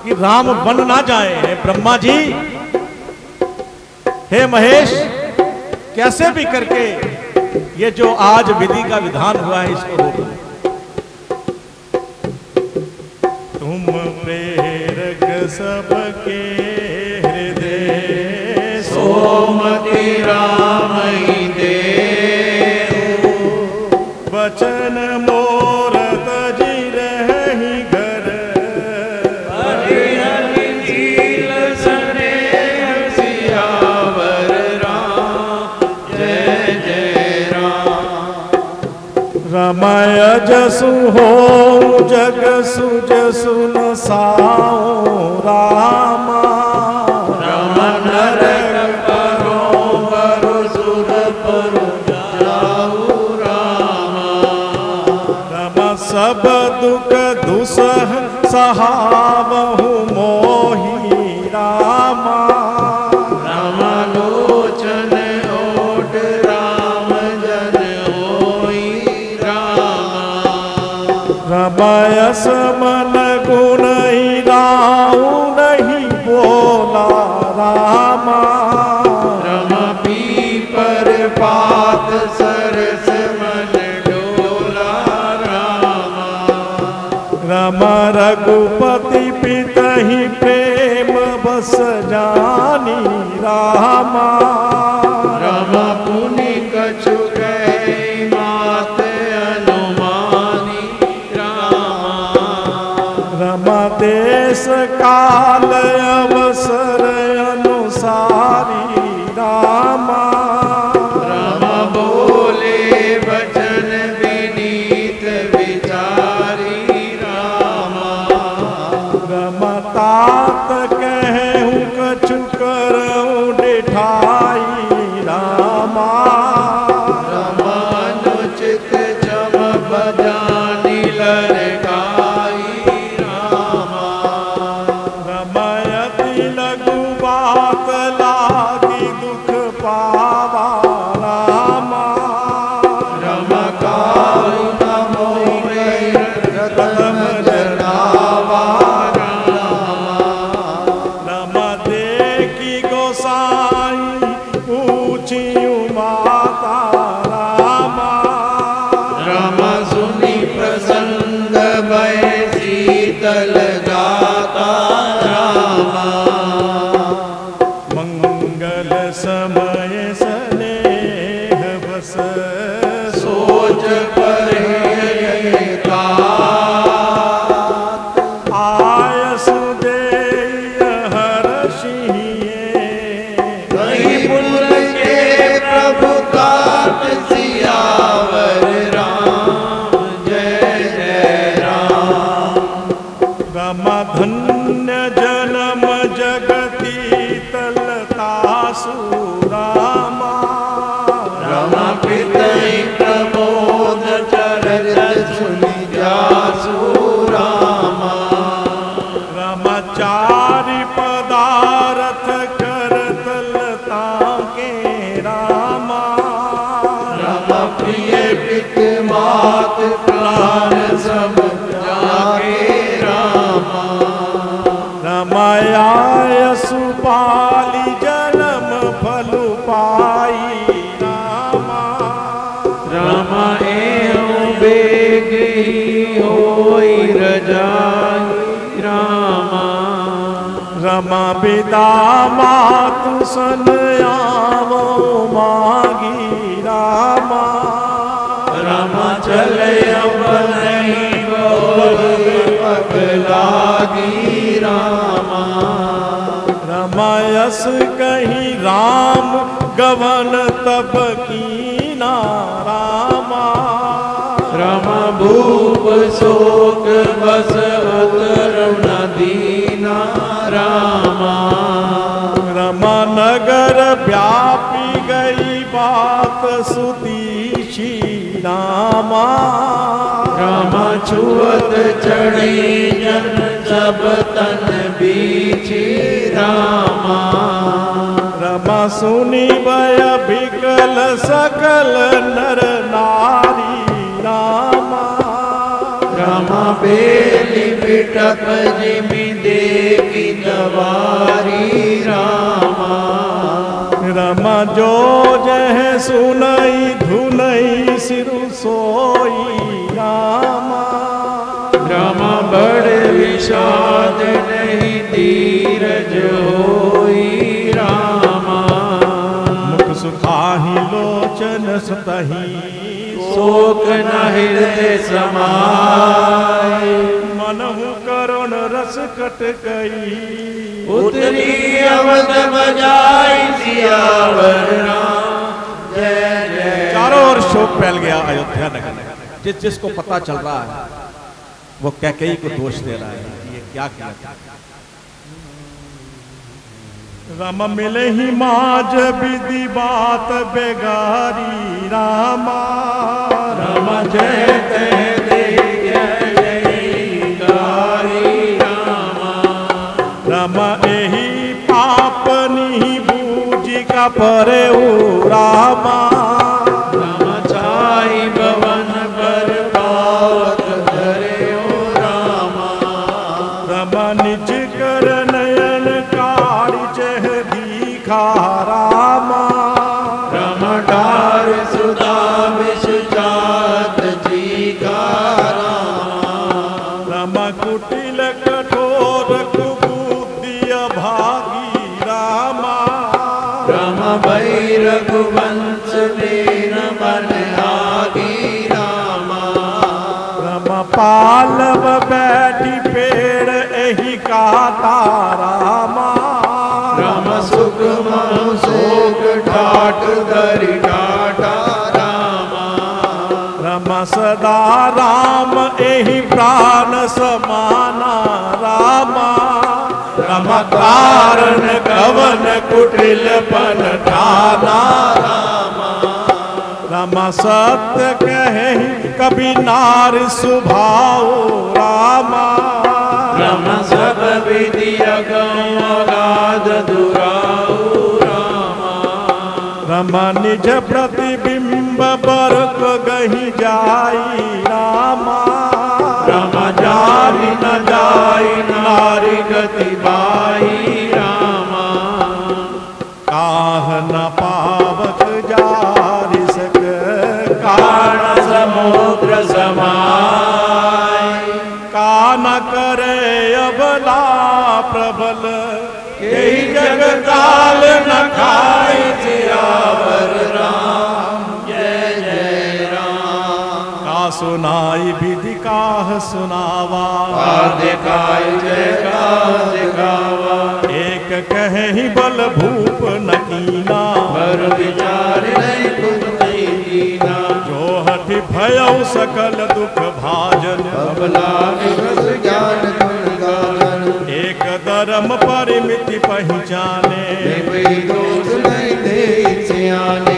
कि राम बन ना जाए। हे ब्रह्मा जी, हे महेश, कैसे भी करके ये जो आज विधि का विधान हुआ है इसको रोको। तुम प्रेरक सबके हृदय सोमति राम ही दे। वचन मोर तजी रही घर। हरि हरि झील स्नेह सियावर राम जय जय राम। रमय जसु हो जग सुज सुन साओ रामा। रमन नरक परो वरु सुर परो जाऊ रामा। रम सब दुख दुसह सहावहु मोही रामा। रामालोचन ओट राम जन होई रामा। रमयस मन गुण ही राऊ नहीं बोला रामा। रमा पीपर पात सरस मन डोला रामा। रम रघुपति पितहि प्रेम बस जानी रामा। रमा पुनि कछु गए मात अनुमानी रामा। रमा देश काल अवसर अनुसारी रामा। रमा बोले वचन विनीत विचारी रामा। रमा तात कहूँ कछु करऊँ डिठाई रामा। रमानुचित चम बजानी ललकाई रामा। रमयति लघु बात लागी दुख पावा रामा। रमा काल मोहे रतन जनावा रामा। रमा देखी गोसाई पूछी माता रामा। रमा सुनी प्रसंग भय शीतल गाता रामा। मंगल समय स्नेह बस सोच परे का आयस देय हर्षिये। कहीं पुल के प्रभु काट सियावर राम जय जय राम। रमा धन्य जन्म जगती तलतासु रामा। रमा पितई प्रमोद चरित सुनि जासु रामा। रमा चारि पदारथ कर तलता के रामा। रमा प्रिय पित मात प्राण सब जाके रामा। रमाया सुपाली जन्म फल पाई रामा। रमा एवं बेग ही होई रजाई रामा। रमा बिदा मातु सन आवो मागी रामा। रमा चले अब नहीं पग लागी रामा। रमाया यस कहीं राम गवन तब कीना रामा। रमा भूप शोक बस उतरम न दीना रामा। रमा नगर व्यापी गई बात सुतीशी नामा। रमा छुअत चढ़ी जन सब तन बीची रामा। रमा सुनी भय विकल सकल नर नारी रामा। रमा बेली बिटप जिमि देवी दवारी रामा। रमा जो जह सुनई धुनई सिरु सोई रामा। रमा बड़ विषाद नहीं धीरज होई रामा। मुख सुखाही लोचन सुतही शोक न हृदय समाय। मनहु करुण रस कट गई। उतरी अवध बजाई सियावर राम जय जय। चारों ओर शोक फैल गया अयोध्या नगर में। जिस जिसको पता चल रहा है वो कैकेयी को दोष दे रहा है कि ये क्या किया। राम मिले ही माज विधि बात बेगारी रामा। राम जय जय जय जय गारी रामा। राम एही पाप नहीं बूझी का परे रामा। राम छाई भवन पर पावक धरे ओ रामा। राम निज कर नयन काढ़ चह दीखा रामा। राम डार सुधा विष जात जी का रामा। राम कुटिल कठोर कुबुद्धि भागी रामा। राम भई रघुवंश दीन मन आगी रामा। राम पालव बैठी पेड़ एही काटा रामा। राम सुख महु शोक ठाट धरि ठाटा रामा। राम सदा राम एही प्राण समाना रामा। राम कारण कवन कुटिल पन ठाना रामा। राम सत्य कहे कभी नार सुभाओ रामा। राम सब विधि अगम अगाध दुराऊ रामा। राम निज प्रतिबिंब बरक गही जाई रामा। राम जाहि न जाई नारी गति बाई रामा। काह न पावक जारि सक कारण समुद्र समाय। का न करे अबला प्रबल यही जग काल न खाई सियावर राम जय जय राम। का सुनाई विधि काह सुनावा। दिखाई जय का दिखावा। एक कहे बल भूप न कीना। पर विचार नहीं खुद नहीं कीना। जो हठि भयउ सकल दुख भाजन। अबला विवश ज्ञान गुण गान। एक धर्म परिमिति पहचाने। कोई दोष नहीं दे सियाने।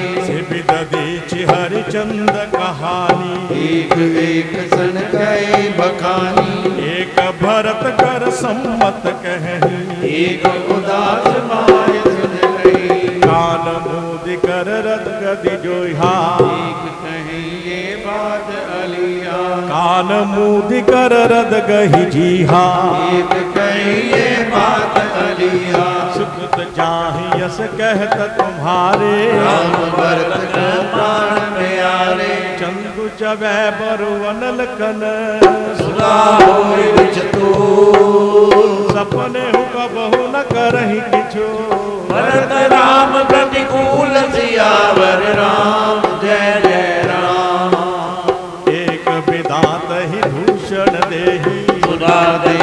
विद दीछि हरिचंद कहानी। एक एक सन कहे बखानी। एक भरत कर सम्मत कही। एक उदास माय सुन रही। कान मूदि कर रद गदि जोहा। एक कही ये बात अलिया। कान मूदि कर रद गही जीहा। एक कही ये बात अलिया। सुकृत जाहि यस कहत तुम्हारे। राम भरत का प्राण प्यारे। चंदु चवै बरुवन लखन। सुना होय विचतु। सपने हु कबहु न करहि किछु। भरत राम प्रतिकूल सियावर राम जय जय राम। एक विधात ही भूषण देहि। सुधा दे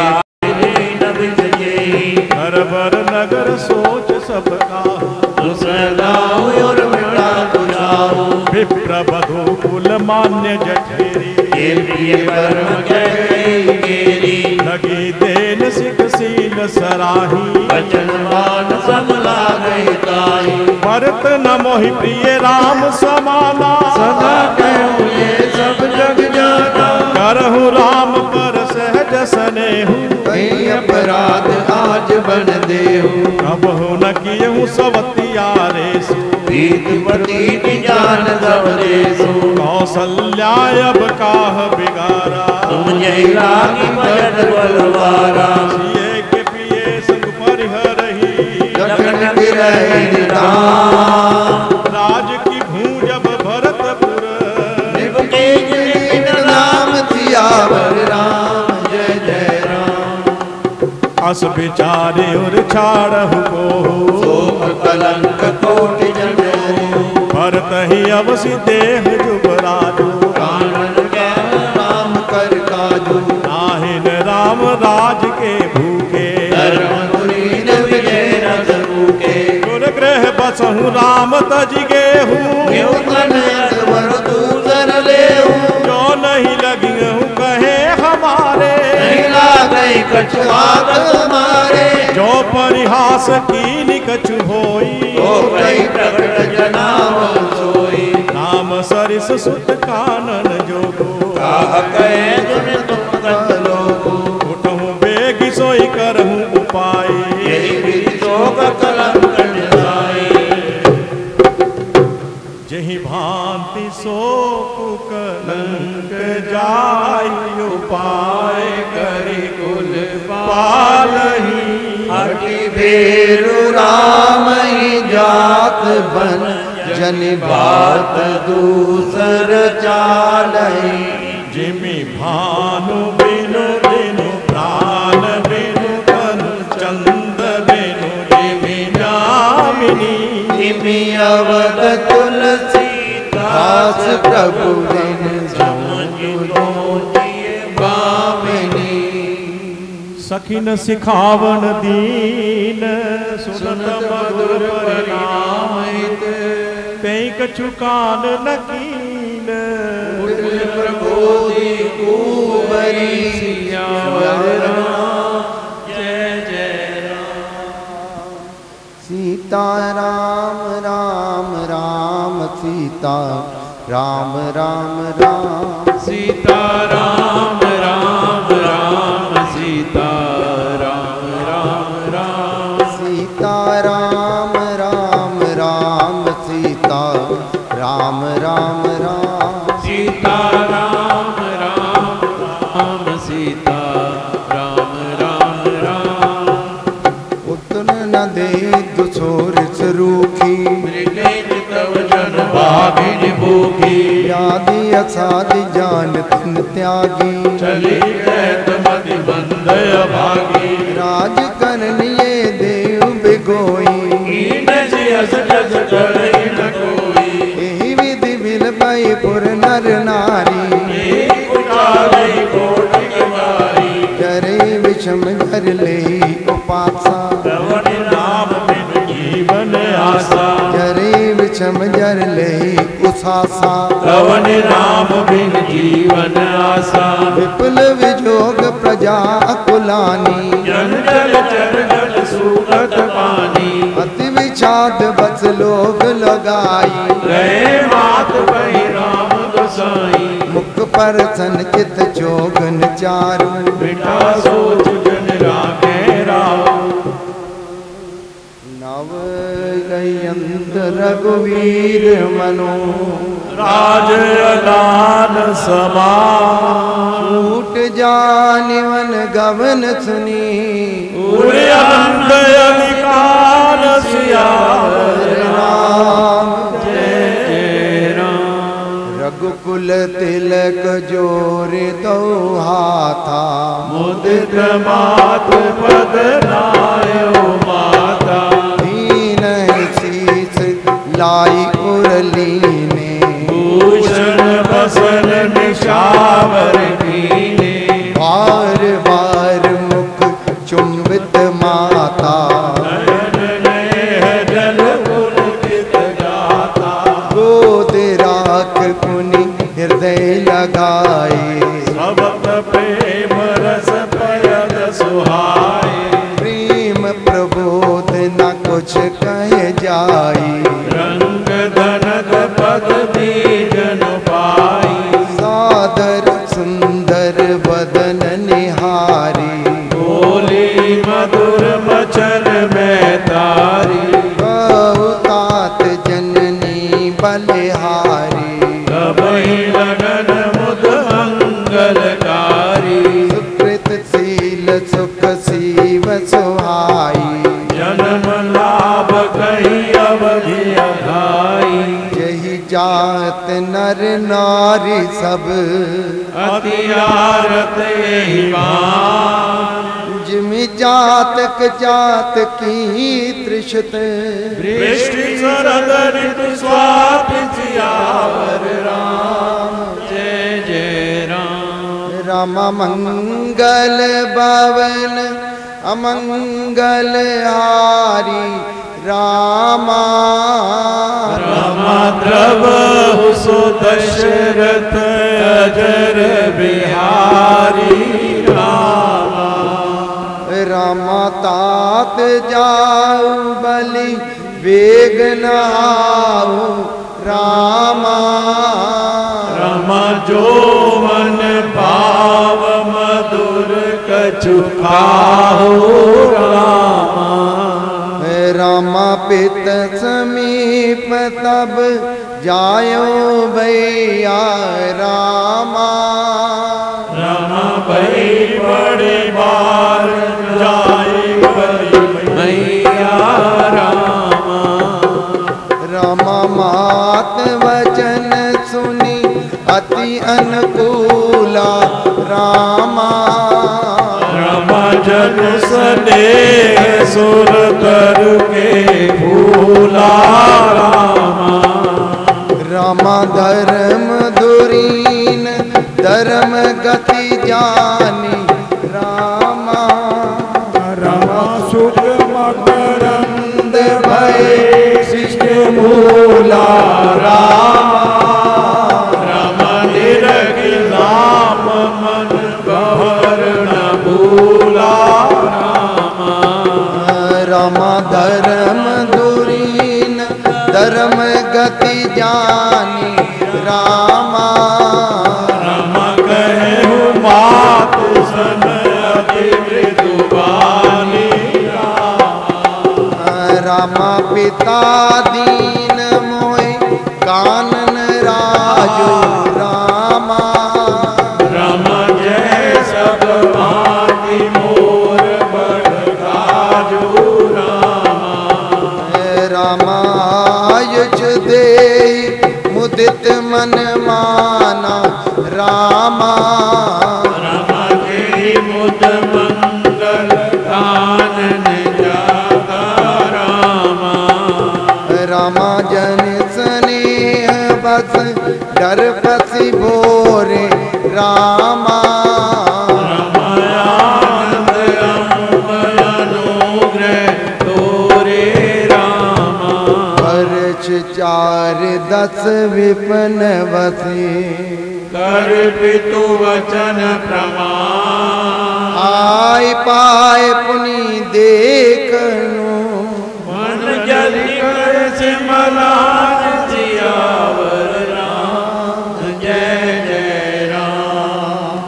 न विजयी। हर बर नगर सोच जब काहू सदाऊ और मिटा तुझाऊ विप्र बधू कुल मान्य जठेरी ये प्रिय परम केरी लगी देन सिख सील सराही वचनवान सब लागे ताई भरत न मोहि प्रिय राम समाना सदा कहूँ ये सब जग जाना करहु राम पर सहज स्नेहु कहीं अपराध आज बन देहु कबहु न कियहु सवतियारे सु प्रीत प्रतीत जान सब देसु कौसल्या अब काह बिगारा तुम जय लागी भजन बलवारा सिए के पिए संग परिहरही लखन गिरहि निधान राज की भूजब भरतपुर निपटे जिन नाम सियावर राम जय जय राम अस विचारे और छाड़हु को शोक कलंक कोटि जन भरत ही अवसि देह जुबराजु कानन के राम कर काजू नाहिन राम राज के भूखे धर्म धुरीन विजय रथ रूके गुर ग्रह बसहु राम तज गेहूँ क्यों तन अकबर दूसर लेहू जो नहीं लगियहु कहे हमारे नहीं लागे कछुआत मारे जो परिहास की निकछु होई तो कई प्रकट जनाव सोई नाम सरिस सुत कानन जोगो काह कहे तुम तुम कत लोगो उठहु बेगी सोई करहु उपाय यही विधि शोक कलंक निसाई जहि भांति सो कलंक जाय उपाय करि कुल पालही हटि भेरु राम ही जात बन जन बात दूसर चालई जिमि भानु बिनु दिनु प्राण बिनु तनु चंद बिनु जिमि नामिनी तिमि अवध तुलसी दास प्रभु दिन समझो बामिनी सखिन सिखावन दीन सुनत मधुर परिणाम तई कछु कान न कीन प्रबोधि कुंवरी सियावर राम जय जय राम सीता राम राम राम सीता राम राम राम सीता राम राम राम सीता राम राम राम सीता राम राम राम सीता राम राम राम सीता राम राम राम सीता राम राम राम उतन न दे दुछोर रूखी मृगेन्द्र तव जन भागिन भूखी यादि असादि जान तिन त्यागी चली कहत मति बंदय भागी राज करनिये देव बिगोई कीन सियस जस करई न कोई एहि विधि बिल पाई पुर नर नारी उठाई कोटि कुमारी करे विषम घर ले उपासा श्रवण नाम बिन जीवन आसा करे विषम जर ले उसासा श्रवण नाम बिन जीवन आसा विपुल विजोग प्रजा कुलानी जन जल चरगल सुगत पानी अति विषाद बस लोग लगाई गए मात बही राम गोसाई मुख पर संचित जोगन चारु बिटा सोच जन रागे राव नव गयंत रघुवीर मनो राज अदान समा छूट जानिवन गवन सुनी उड़यंत अधिकार सियावर राम जय जय राम रघुकुल तिलक जोर दो हाथा मुदित मात पद नायो माता दीन शीस लाई उरलीने भूषण बसन निशावर कीने बार बार मुख चुंबित माता नयन नयन सह जाई। रंग धनक पद बीजन पाई। सादर सुंदर बदन निहारी। बोली मधुर वचन में तारी। बहुतात जननी बलिहारी। कबहि लगन मुद मंगलकारी। सुकृत शील सुख सीव सुहाई। जन्म लाभ कही अवधि अघाई। यही जात नर नारी सब अति आरत यही बान। जिमि जातक जात की त्रिषत। वृष्टि शरद ऋतु स्वाति सियावर राम। जय जय राम। राम मंगल भवन अमंगल हारी। रामा द्रव सु दशरथ अजर बिहारी। रामा तात जाऊ बलि वेग नहाऊ। रामा रमा जो मन भाव मधुर कछु खाओ। रामा रामा पित समीप तब जायो भैया। रामा रमा भई बड़े बार जाए मैया। रामा रामा मात वचन सुनी अति अनुकूला। रामा रमा जन स्नेह सुर कर के भूला। रामा रामा धर्म धुरीन धर्म गति जानी। रामा रमा सुख मकरंद भय शिष्य मूला। रामा रमा निरखि नाम मन गहर न भूला। रामा धर्म धुरीन धर्म गति जानी। रामा रमा कहु मातु सन अति मृदु बानी। रामा पिता दीन मोहि कानन राजो। रामा रमा जय सब भांति मोर बड़ काजू। रामा आयुष देहि मुदित मन माना। रामा रमा के मुद मंगल कानन जाता। रामा रामा जन स्नेह बस डर पसी भोरे। रामा रमानंद अनुग्रह तोरे। रामा वर्ष 4 10 विपन वसे। कर पितु वचन प्रमाण। आय पाए पुनि देखनु। मन जलि कर सिमलान जियावर राम। जय जय राम।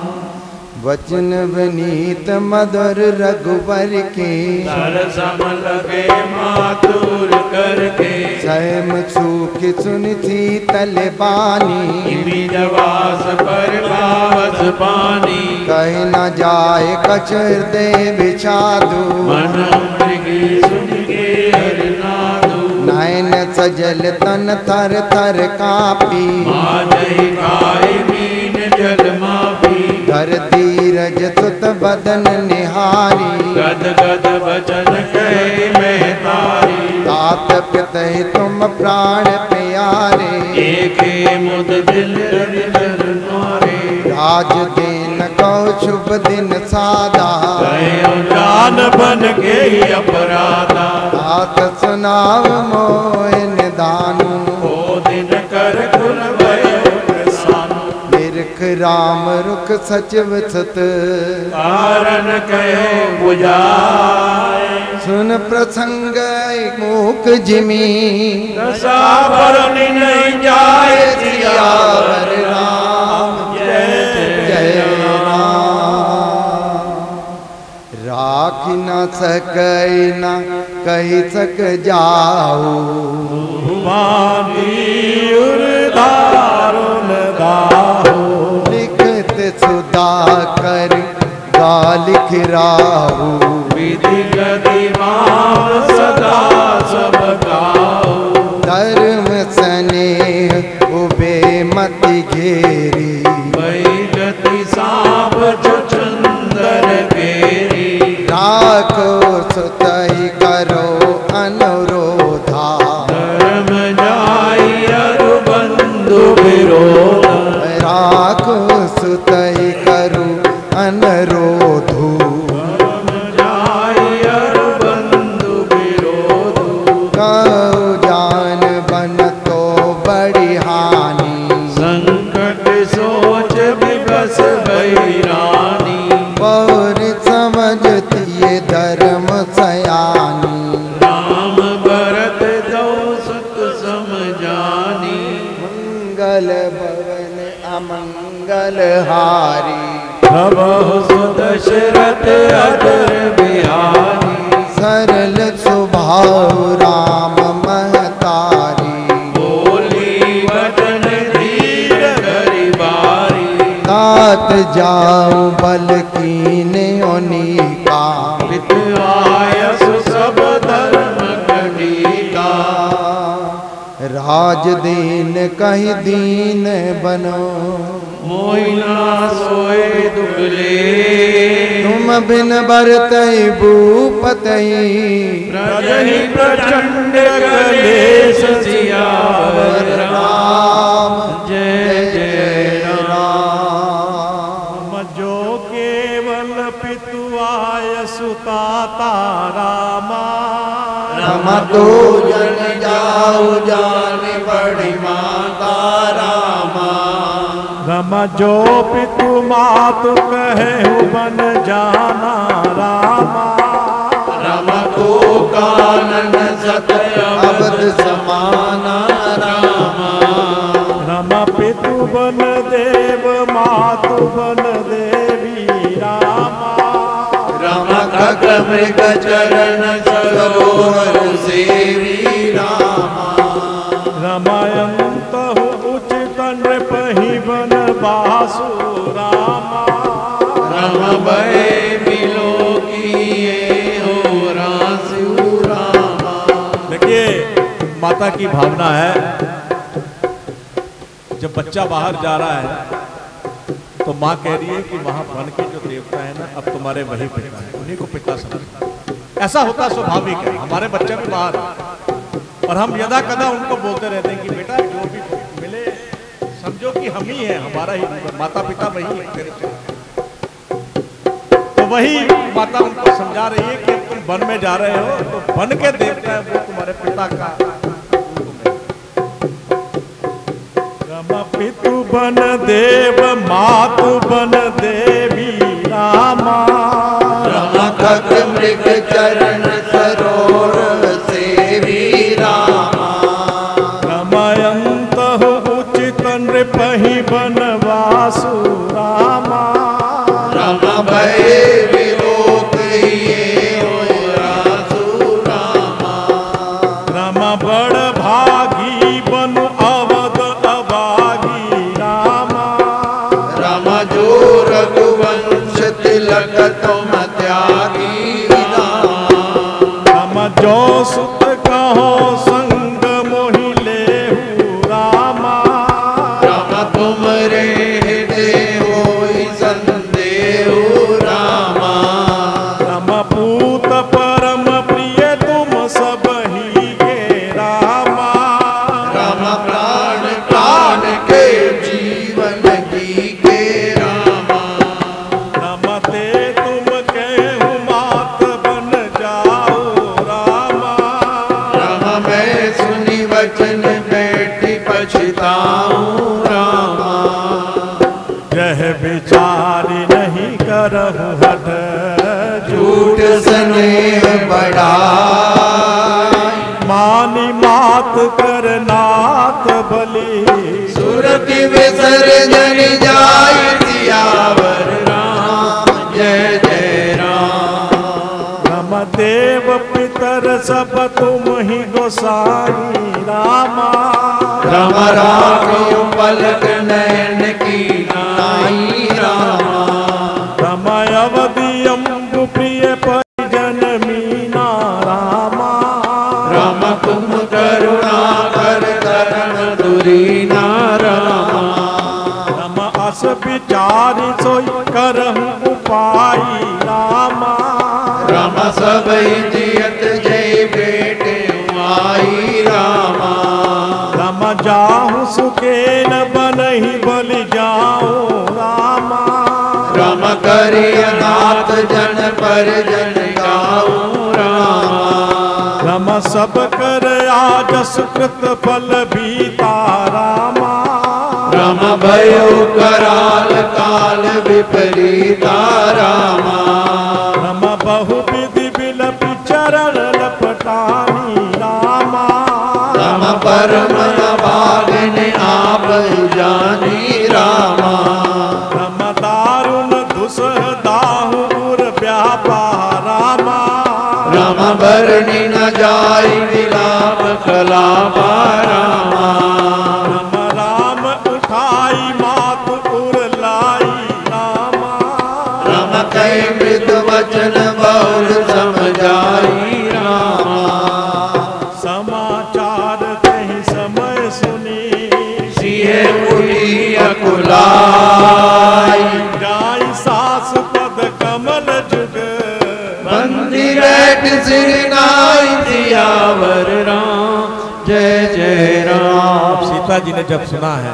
वचन विनीत मधुर रघुवर के। सर सम लगे मातुर करके। सहम सूख सुन शीतल बानी। निजवास पर पावस पानी। कह न जाए कछ हृदय विषादु। मन मृगी सुन के हरनादु। नयन सजल तन थर थर कापी। माजई खाए मीन जल मापी। धर धीरज सुत बदन निहारी। गद गद वचन कहे मैं तारी। तात पितहि तुम प्राण प्यारे। एक मुद दिल चर नारे। राज देन कहो शुभ दिन सादा। कहो जान बन के ही अपराधा। तात सुनाव मोह निदानु। ओ दिन कर कुल भयो प्रसानु। निरख राम रुख सचिव सत। कारण कहो बुझाए। सुन प्रसंग मूक जिमी दशा बरनी नहीं जाए सियावर राम जय जय राम। राख न सकई न कही सक जाऊ लिखत सुधा कर गालिख राहू विधि गति माम सदा सब गाओ धर्म स्नेह उबे मति घेरी वही गति सांप जो चंदर केरी राखो सुतई करो अनुरोधा धर्म जाई अरु बंधु विरोध राखो सुतई करो अनुरोधु धर्म जाई अरु बंधु विरोध कहो जान बन तो बड़ी हानि संकट सोच विवश भई रानी और समझती ये धर्म सयानी राम भरत दो सुत समझानी मंगल भवन अमंगल हारी प्रभु सुदशरथ अदर बिहारी सरल स्वभाव राम महतारी बोली बचन धीर धरि बारी तात जाऊं बल कीने का आयसु सब धर्म कटीका राज दीन कहीं दीन बनो मोइना सोए दुगले तुम बिन बरतई भूपतई प्रजहि प्रचंड कलेश सियावर राम जय जय राम जो केवल पितुआय सुताता रामा रमा तो जन जाऊ जान बड़ी माता रामा रम जो पितु मातु कहे बन जाना रामा रम को कानन सत अवध समाना रामा रम पितु बन देव मातु बन देवी रामा रम खग मृग चरण सरोवर सेवी रामा रमयंत उचित नृपहि बन बासु रामा रम भय मिलो किए हो रासु रामा। देखिए माता की भावना है, जब बच्चा बाहर जा रहा है तो माँ कह रही है कि वहां वन के जो देवता है ना, अब तुम्हारे वही पिता है, उन्हीं को पिता समझना। ऐसा होता स्वाभाविक है, हमारे बच्चे भी बाहर, और हम यदा कदा उनको बोलते रहते हैं कि बेटा जो भी मिले समझो कि हम ही है, हमारा ही माता पिता वही है तेरे से। तो वही माता उनको समझा रही है कि तुम वन में जा रहे हो तो वन के देवता है वो तुम्हारे पिता का पितु बन देव मातु बन देवी रामा रम खग मृग चरण सरोवर सेवी रामा रमयंत उचित नृपहि बन वासु रामा रम भय विलोक ये हो रासु रामा रम बड़ भागी बनु अवध अभागी रामा रम जो रघुवंश तिलक तुम त्यागी रामा रम जो सुत कहो संग मोहि लेहु रामा रम तुम रे हृदय होई संदेह रामा रम पूत परम प्रिय तुम सब ही के रामा रम प्राण प्राण के जीवन की के रामा रमते तुम कहु मात बन जाओ रामा रम मैं सुनी वचन बैठी पछताऊं रामा यह विचारी नहीं करहु हठ झूठ स्नेह बढ़ाई। मानी मात कर नाथ बलि सुरति विसर्जन जाय सियावर राम जय जय राम। रम देव पितर सब तुम ही गोसाई रामा। राम राखियो पलक नयन की नाई रामा। रम अवधि अम्बु प्रिय परिजन मीना रामा। राम तुम करुणा कर करण दुरीना रामा। रम अस विचारि सोई करहु उपाई रामा। राम सबई जियत जय बेटे माई रामा। रम जाहु सुखेन बनहि बलि जाऊं रामा। राम करिय नाथ जन पर जन गाऊं रामा। रम सब कर आजस कृत फल बीता रामा। राम भयो कराल काल विपरीता रामा। रम बहु विधि बिलप चरण लपटानी रामा। राम परम भागने आप जानी रामा। रम दारुण दुसह दाहुर व्यापार रामा। राम बरनी न जाई विलाप कलापा रामा। रम राम उठाई मात उर लाई रामा। राम कई मृत वचन बहुल समझाई रामा। समाचार कहीं समय सुनी सिए उठी अकुलाई। जाई सास पद कमल जुग मंदिर सिरनाई सियावर राम जय जय राम। सीता जी ने जब सुना है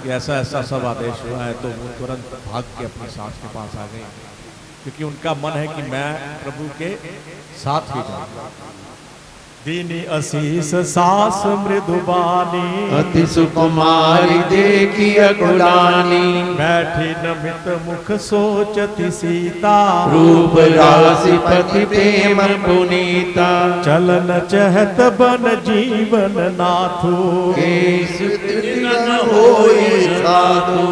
कि ऐसा ऐसा सब आदेश हुआ है तो वो तुरंत भाग के अपनी सास के पास आ गई, क्योंकि उनका मन है कि मैं प्रभु के साथ ही जाऊंगा। दीनी असीस सास मृदुबानी अति सुकुमारी देखी अकुलानी। बैठी नमित मुख सोचती सीता। रूप राशि पति प्रेम पुनीता। चलन चहत बन जीवन नाथु होई साधु।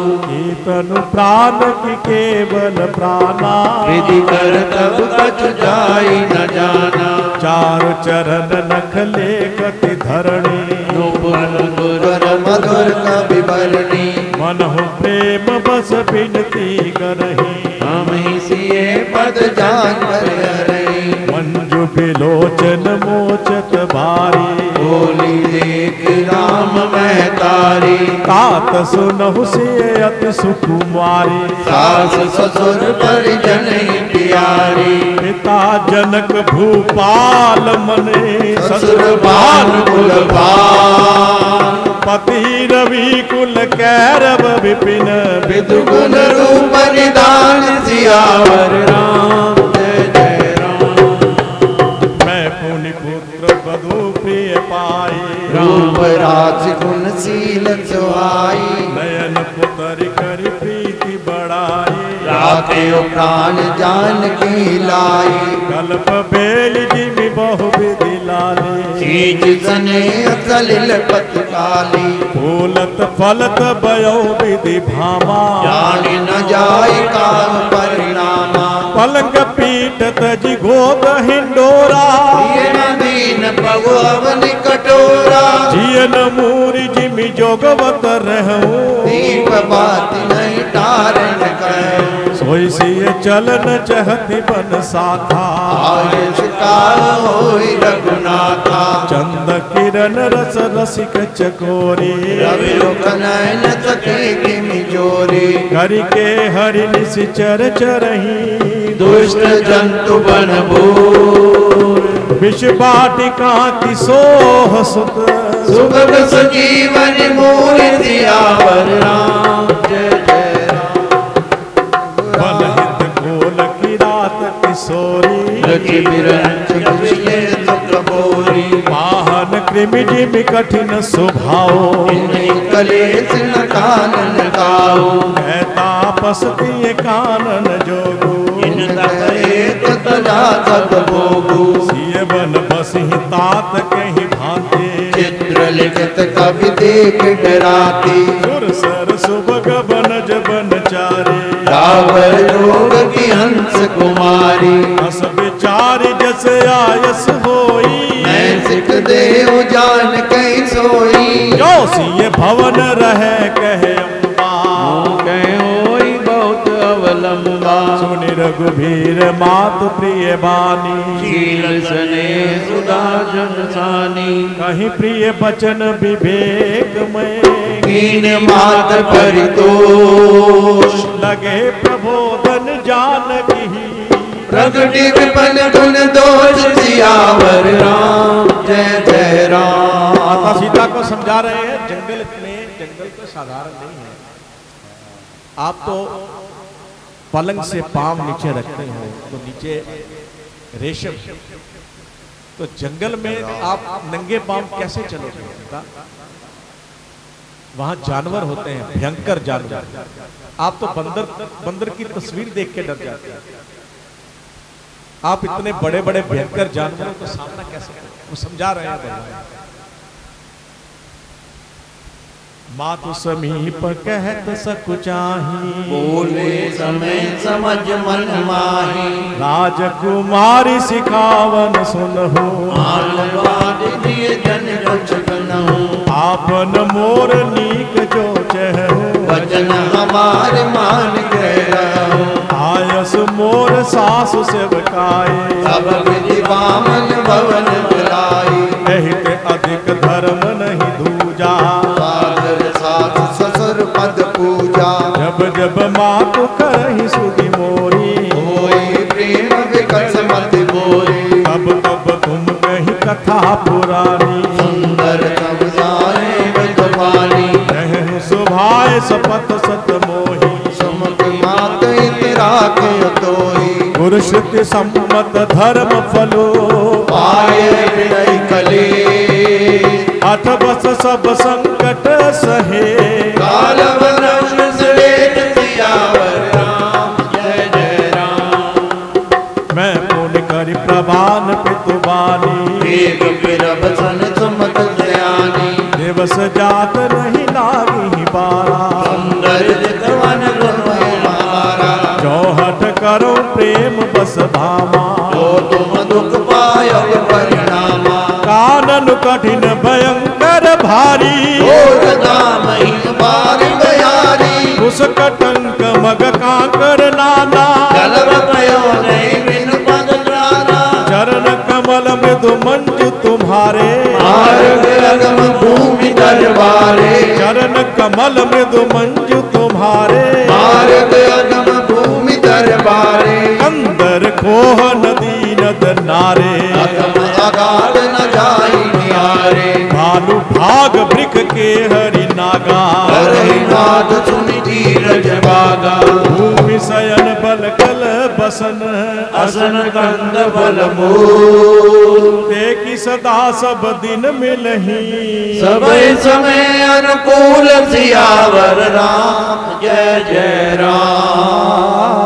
तनु प्राण की केवल प्राणा। विधि कर तब कछु जाई न जाना। चार चरण नखले गति धरणी। नुपुर मधुर कवि बरनी। मनहु प्रेम बस बिनती करही। हम ही सिए पद जान पर हरई। मंजु बिलोचन मोचत भारी। बोली देख राम महतारी। तात सुनहु से अति सुकुमारी। सास ससुर परिजन प्यारी। पिता जनक भूपाल मने ससुर भानुकुल भान। पति रवि कुल कैरव विपिन। विदु गुण रूप निदान सियावर राम जय जय राम। मैं पुनि पुत्र बधु प्रिय पाई। रूप राज गुण शील सुहाई। नयन पुतर कर प्रीति बढ़ाई। राखे प्राण जान की लाई। कल्प बेल जिमि बहु विधि लाली। चीज सने सलिल पत काली। फूलत फलत भयो विधि भामा। जान न जाय काम परिणामा। पलंग पीठ तजि गोद हिंडोरा। दीन पगु अवनि कटोरा। जियन मूरि जिमि जोगवत रहूं। दीप बाती नहीं तारण कहो। सोई सिय चलन चहति बन साथा। आयुष काल होई रघुनाथा। चंद किरण रस रसिक चकोरी। रवि लोक नयन सखी किमि जोरी। करके हरि निश्चर चरही। दुष्ट जंतु बन भूर। विष बाटिका की सोह सुत। सुभग सजीवन मूल सियावर राम जय जय राम। बलहित कोल की रात किशोरी। रचि बिरंच कुशले सुख बोरी। वाहन कृमि जिमि कठिन स्वभाव। कलेश न कानन काऊ। तापस दिए कानन जोगो। इन तक एक तजा सब भोगू। सिय बन बसहि तात कहीं भांति, चित्र लिखित कवि देख डराती। सुर सर सुबग बनज बनचारी, रावर योग की हंस कुमारी। हस विचारी जस आयस होई, मैं सिख देव जान कहीं सोई। जो सिय भवन रहे कहे अम्बा, कह होई बहुत अवलंबा। सुनि रघुबीर मातु प्रिय बानी, शील सने सुधा जन सानी। कहीं प्रिय बचन विवेक में, कीन मात परितोष। लगे प्रबोधन जानकी, प्रगति विपन गुण दोष सियावर राम जय जय राम। माता सीता को समझा रहे हैं जंगल तो साधारण नहीं है। आप तो पलंग से पांव नीचे रखते हो तो नीचे रेशम, तो जंगल में आप नंगे पांव कैसे चलोगे सीता? वहां जानवर होते हैं, भयंकर जानवर। आप तो बंदर की तस्वीर देख के डर जाते हैं। आप इतने बड़े बड़े भयंकर जानवरों का सामना कैसे करें? वो समझा रहे हैं भगवान। मातु समीप कहत सकुचाही, बोले समय समझ मन माही। राजकुमारी सिखावन सुनहु, आलवाद दिए जन कुछ बनहु। आपन मोर नीक जो चहु, वचन हमार मान गए। आयस मोर सासु सेवकाए, सब विधि वामन भवन बुलाई। एहित अधिक धर्म नहीं दूजा, सादर सास ससुर पद पूजा। जब जब मातु करहि सुधि मोरी, होई प्रेम विकस मत बोरी। तब तब तुम कही कथा पुरानी, सुंदर समझाए विद्वानी। कहु सुभाए सपथ सत मोही, सुमुख मात इतरा के तोई। गुरु श्रुति सम्मत धर्म फलो, पाए विनय कले। अठ बस सब संकट सहे, काल वरन श्रेष्ठ सियावर राम जय जय राम। मैं पुण्य करि प्रभान पितु बानी, एक बिरब सन सुमत दयानी। दिवस जात नहीं लागी बारा, सुंदर जितवन गुण हमारा। जो हठ करो प्रेम बस धामा, तो तुम दुख पायो परिणामा। कानन कठिन भयंकर भारी, घोर दाम ही बार बयारी। उस कटंक मग कांकर नाना, जलव पयो नहीं बिन पद द्वारा। चरण कमल मृदु मंजु तुम्हारे, मार्ग अगम भूमि दरबारे। चरण कमल मृदु मंजु तुम्हारे, मार्ग अगम भूमि दरबारे। अंदर खोह नदी नद नारे, अगम अगाध न जाई निहारे। भालु भाग वृक के हरि नागा, हरि नाथ सुनि धीरज बागा। भूमि शयन बल कल बसन, असन कंद बल मूल। ते की सदा सब दिन मिलही, समय समय अनुकूल सियावर राम जय जय राम।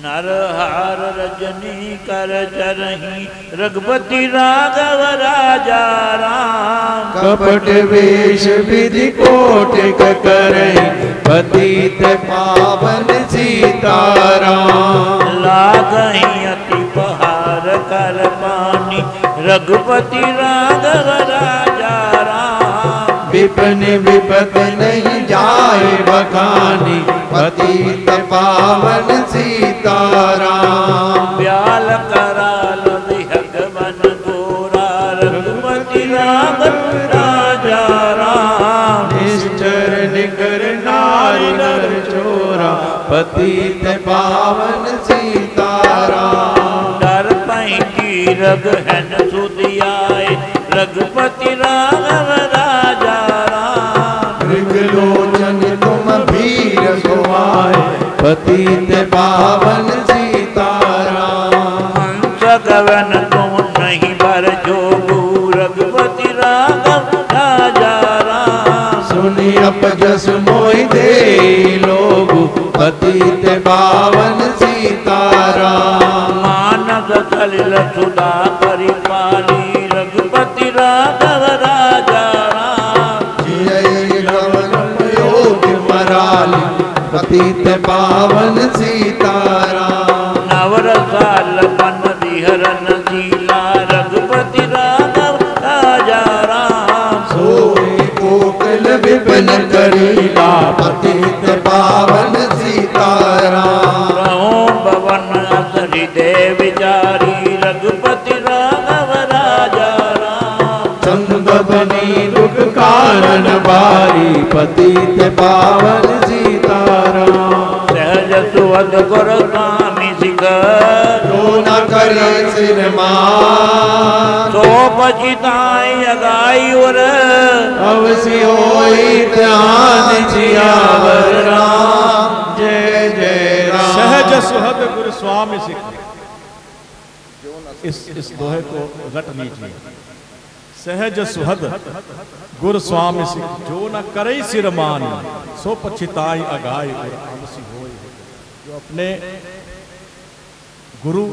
नरहार रजनी कर चरही, रघुपति राघव राजा राम। कपट वेश विधि कोटिक करई, पतित पावन सीताराम। लागहि अति पहार कर पानी, रघुपति राघव राजा राम। विपिन विपत नहीं जाए बखानी, पतित पावन सीताराम। ब्याल कराल विहग मन गोरा, रघुपति राघव राजा राम। निश्चर निकर नारी नर चोरा, पतित पावन सीताराम। डर पैंकी रग हन सुधियाए, रघुपति राघव राजा राम। मृगलोचन तुम भीर सुहाए, पतित पावन सीताराम। हंस गगन तुम नहीं बर जोगू, रघुपति राघव राजा राम। सुनि अपजस मोहि दे लोग पतित पावन सीताराम। मानस सलिल सुधा परिपाली रघुपति राघव राजा राम। जिय गमन योग मराली पतित पावन सीताराम। नवरसाल मन विहरन शीला रघुपति राघव राजा राम। सोई कोकिल विपिन करीला पतित पावन सीताराम। रहो भवन असरि देव विचारी रघुपति राघव राजा राम। चंद बनी दुख कारण बारी पतित पावन सीताराम। सहज सुवद गुर स्वामी शिखर जो न करे सिर मान। सो पछिताई अगाई उर अवसि होई ध्यान जियावर राम। जय जय राम। सहज सुहद गुरु स्वामी सिख। इस दोहे को रट लीजिए। सहज सुहद गुरु स्वामी सिख जो न करे सिर मान। सो पछिताई अगाई और अवसि होई। जो अपने गुरु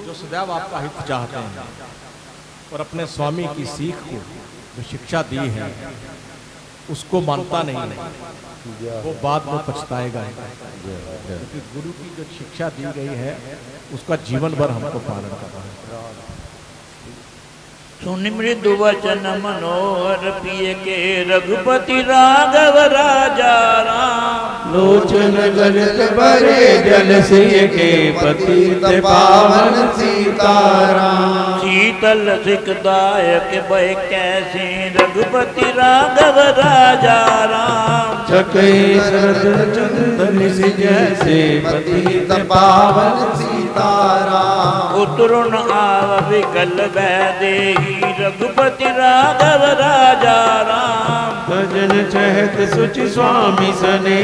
जो सदैव आपका हित चाहते हैं और अपने स्वामी की सीख को जो शिक्षा दी है उसको मानता नहीं है वो बाद में पछताएगा। क्योंकि गुरु की जो शिक्षा दी गई है उसका जीवन भर हमको पालन करना है। सुनि मृदु वचन मनोहर पिय के रघुपति राघव राजा राम। लोचन गलित भरे जल सिय के पतित पावन सीताराम। शीतल सिकदायक भय कैसे रघुपति राघव राजा राम। छकई शरद चंदन से जैसे पतित पावन सीताराम। उतरुण आव विकल वैदेही रघुपति राघव राजा राम। भजन चहत सुचि स्वामी सने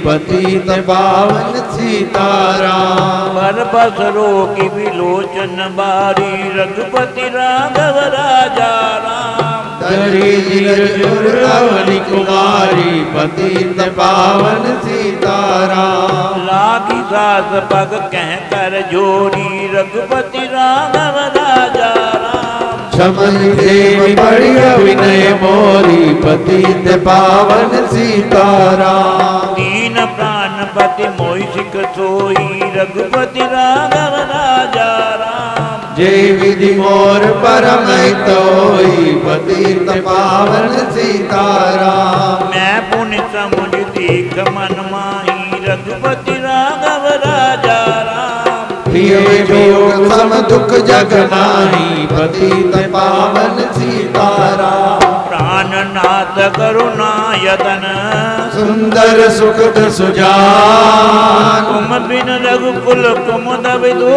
पतित पावन सीताराम। पर बस रोगी विलोचन बारी रघुपति राघव राजा राम। धरी धीरजुर्वनि कुमारी पतित पावन सीताराम। लागी सास पग कह कर जोड़ी रघुपति राघव राजा राम। क्षमहि देवी बड़ी विनय मोरी पतित पावन सीताराम। दीन प्राण पति मोहि सिख सोई रघुपति राघव राजा राम। जय विधि मोर परम हितोई पतित पावन सीताराम। मैं पुण्य समुझ दीख मन माही रघुपति राघव राजा राम। प्रिय वियोग सम दुख जग नाही पतित पावन सीताराम। प्राणनाथ करुणा यतन सुंदर सुखद सुजान। तुम बिन रघुकुल कुमुद विदु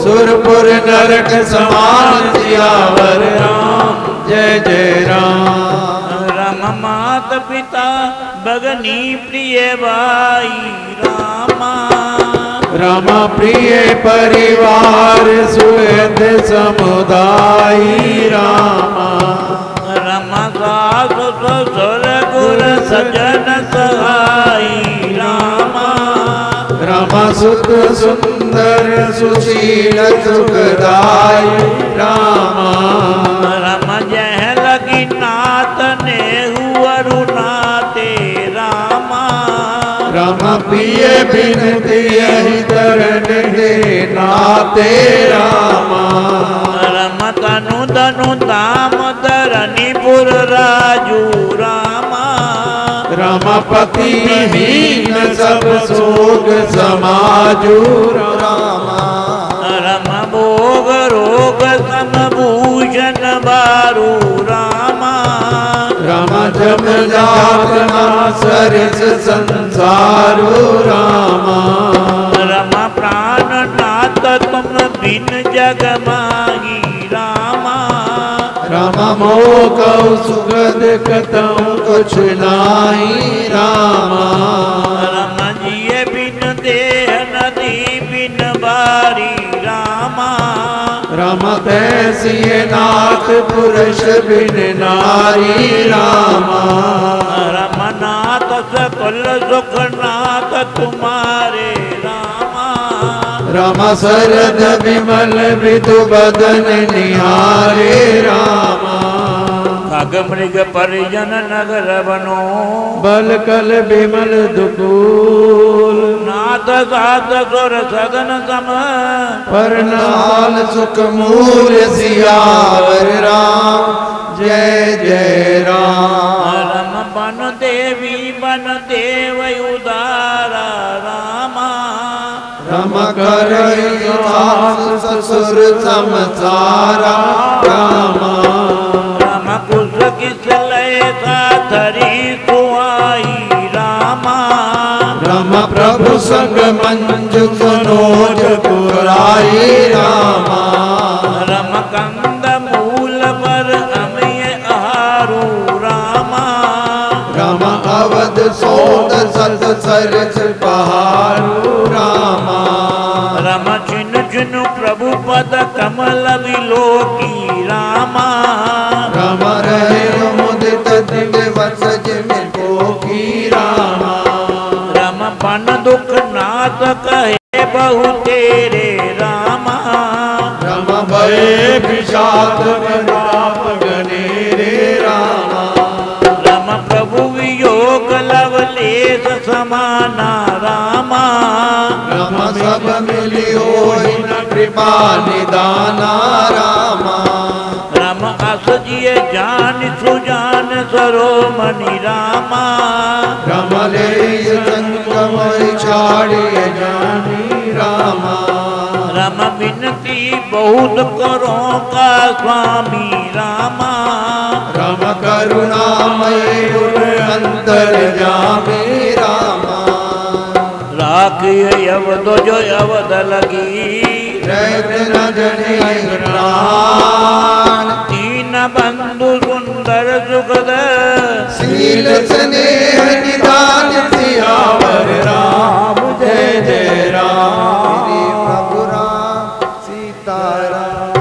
सुरपुर नरक समान सियावर राम। जय जय राम। राम मात पिता भगनी प्रिय भाई रामा। रामा प्रिय परिवार सुहृद समुदायी रामा। रामा सास ससुर गुर सजन सहाई रामा। रामा सुत सुंदर सुशील सुखदाई रामा। राम जह लगी नाथ ने हुअरु नाते रामा। रामा प्रिय बिनती यही तरन दे नाते रामा। राम तनु धनु धाम धरनीपुर राजू रामा। रमपति हीन सब सोग समाजू रामा। रम भोग रोग समभूषण बारू रामा। रम जम जातना सरस संसारू रामा। रम प्राण नाथ तुम बिन जग माही रामा। रम मोह सुगद कतहु कुछ नाई रामा। रम जिय बिन देह नदी बिन बारी रामा। रम तैसिय नाथ पुरुष बिन नारी रामा। रम नाथ सकल सुखनाथ तुम्हारे रामा। रामा शरद विमल विधु बदन निहारे रामा। खग मृग परिजन नगर बनो बल कल विमल दुकूल। नाथ सात सुर सदन सम परनाल सुख मूल सियावर राम जय जय राम। रम बन देवी बन देव उदारा रामा। रम कर ससुर समसारा रामा। रम कुश किस लय साथरी सुआई रामा। रम प्रभु संग मंजु सनोज पुराई रामा। रम कंद मूल पर अमय आहारू रामा। रम अवध सोद सत सरस पहाड़ू रामा। रम चिन चिन प्रभु पद कमल विलोकी रामा। रम रहे मुदित दिव्य वसज में कोकी रामा। रम बन दुख नाथ कहे बहु तेरे रामा। रम भये विषाद विलाप गनेरे रामा। रम प्रभु वियोग लवलेश समाना रामा। रम सब मिलियो न कृपा निदाना रामा। रम अस जिय जान सुजान सरोमणि रामा। रम ले संगम छाड़िए जानी रामा। रम बिनती बहुत करो का स्वामी रामा। रम करुणामय अंतर जामी रामा। राखिए अवध जो अवध लगी रहत न जने प्राण। तीन बंधु सुंदर सुखद शील स्नेह निदान सियावर राम जय जय राम। प्रभु राम सीताराम।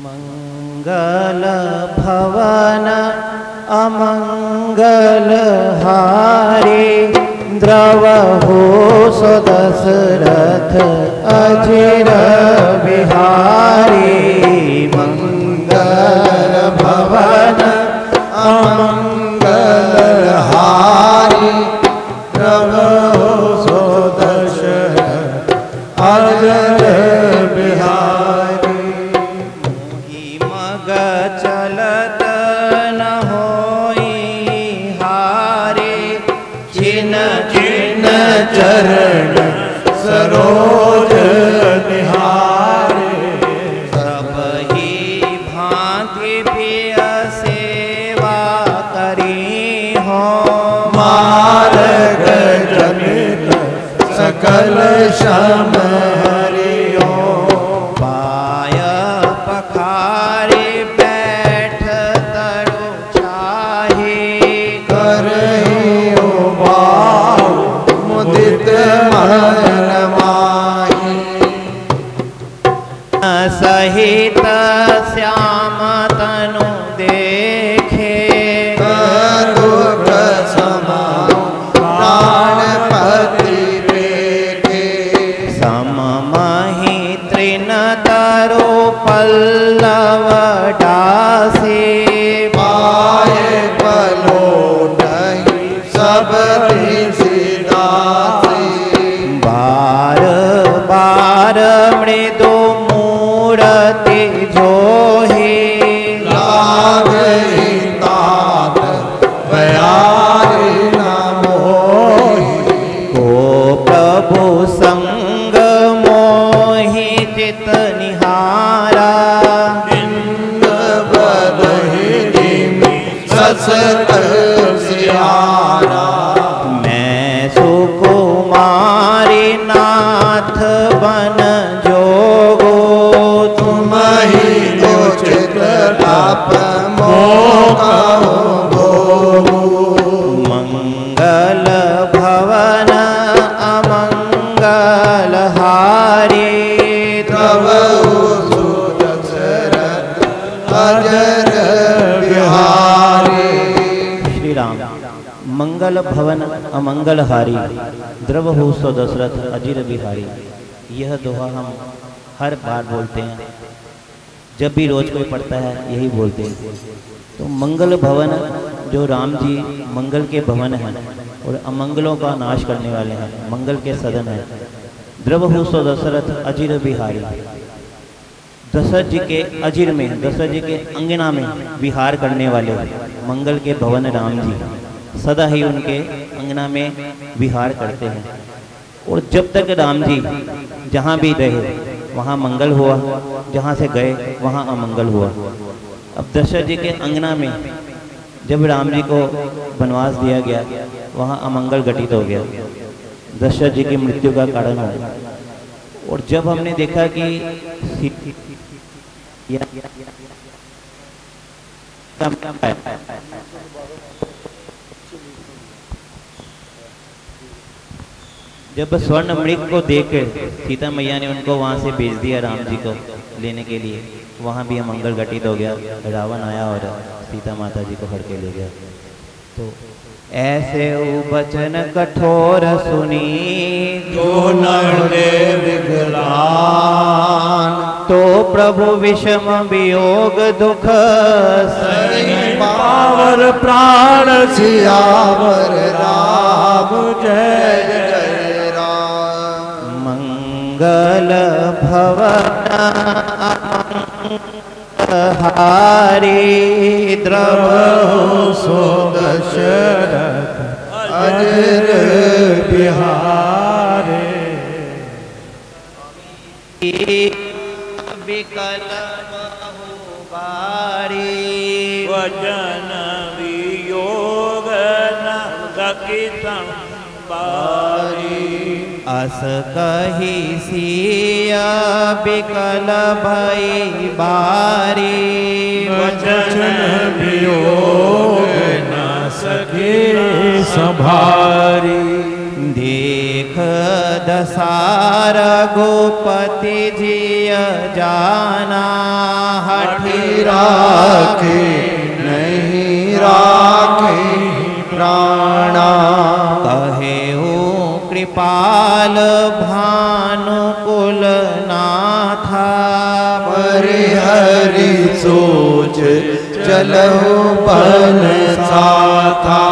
मंगल भवन अमंगल हारे। द्रवहु सो दशरथ अजिर बिहारी। मंगल भवन अमंगल हारी। द्रवहु सो दशरथ अजिर बिहारी। मोहि मग चलत न होई हारे। जिन जिन चरण सरोज निहारे। सब ही भांति प्रिय सेवा करी हो। मार्ग जनित सकल श्रम हरियो। पाय पखारे बैठ तरो चाहे। करहियो बाहु मुदित मन माही। सहित श्याम तनु देखे। दुख समाओ प्राणपति रेखे। सममहि तृण तरो पल्लव डासे। पाए पलोटहि सब दिसिदासे। बार बार मृदु मूरति जोहे। लागहि तात बयारि न मोहि। को प्रभु संग मोहि चित निहारा। इंद बदहि जिमि सस सियारा। मैं सुकुमारी नाथ बन जोगो। तुमहि उचित ताप मोह भोगु। मंगल भवन अमंगल हारे। द्रवहु सो दशरथ अजर बिहारी। मंगल भवन अमंगल हारी, द्रव हो सो दशरथ अजिर बिहारी। यह दोहा हम हर बार बोलते हैं, जब भी रोज कोई पढ़ता है यही बोलते हैं। तो मंगल भवन जो राम जी मंगल के भवन हैं और अमंगलों का नाश करने वाले हैं, मंगल के सदन हैं। द्रव हो सो दशरथ अजिर बिहारी, दशरथ जी के अजिर में, दशरथ जी के अंगना में विहार करने वाले मंगल के भवन राम जी सदा ही उनके अंगना में विहार करते हैं। और जब तक राम जी जहाँ भी रहे वहाँ मंगल हुआ, जहाँ से गए वहाँ अमंगल हुआ। अब दशरथ जी के अंगना में जब राम जी को वनवास दिया गया वहाँ अमंगल घटित हो गया, दशरथ जी की मृत्यु का कारण हो गया। और जब हमने देखा कि जब स्वर्ण मृग को देखकर सीता मैया ने उनको वहाँ से भेज दिया राम जी को लेने के लिए, वहाँ भी अमंगल घटित हो गया। रावण आया और सीता माता जी को हड़ के ले गया। तो ऐसे वचन कठोर सुनी जो नरदे विकलान, तो प्रभु विषम वियोग दुख सही पावर प्राण सियावर राम जय जय राम। मंगल भवन हारी, द्रव सो दशरथ अजिर बिहारे। विकल बहुबारी, वचन वियोग न सकी संबारी। अस कही सिया विकल भई बारी, वचन वियोग न सके संभारी। देख दसार गोपति जिय जाना, हठी राखे नहीं राखे प्राणा। कहे कृपाल भानुकुल नाथा, परिहरि सोच चलहु बन साथा।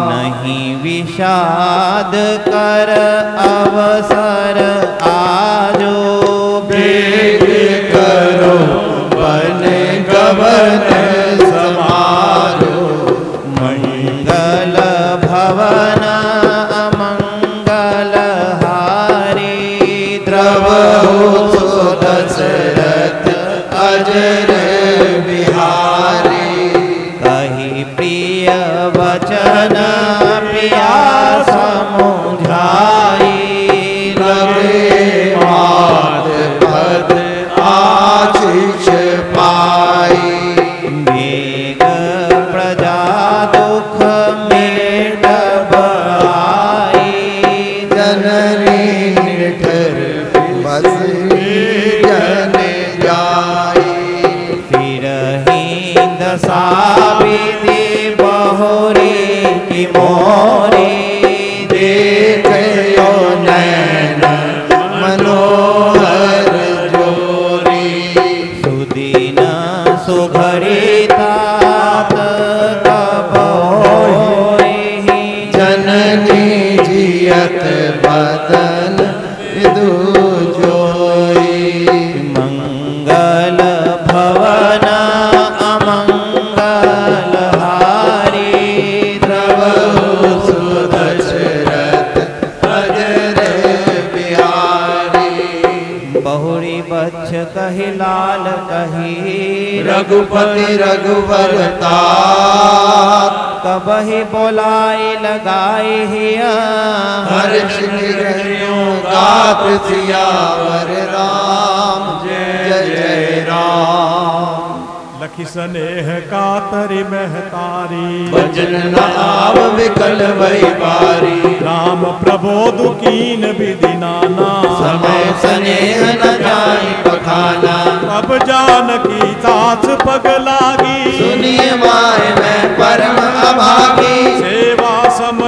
नहीं विषाद कर अवसर आजो, बेग करो बन गवन समारो। मंगल भवन अमंगल हारी, द्रव सो दशरथ अजर बिहारी। कही प्रिय वचन प्रिया समुझाई, लगे मात पद आशीष पाई। वेग प्रजा दुख मेट आई, जननी निठर बस जन जाई। फिर ही दशा विधि बहुरी की मोरी, देखयो नैन मनोहर जोरी। सुदीन सुघरी तात कब होई, जननी जियत बदन विदु जोई। मंगल भवन अमंगल हारी, द्रव सो दशरथ अजर बिहारी। बहुरी बच्छ कही लाल कही, रघुपति रघुवर तात। कबही बोलाई लगाई हिया, हर्ष निरयो गात सियावर राम जय जय राम। लखी स्नेह कातरि महतारी, भजन न आव विकल भई बारी। राम प्रबोध कीन विधि नाना, समय स्नेह न जाई बखाना। अब जानकी सास पग लागी, सुनिए माय मैं परम अभागी। सेवा सम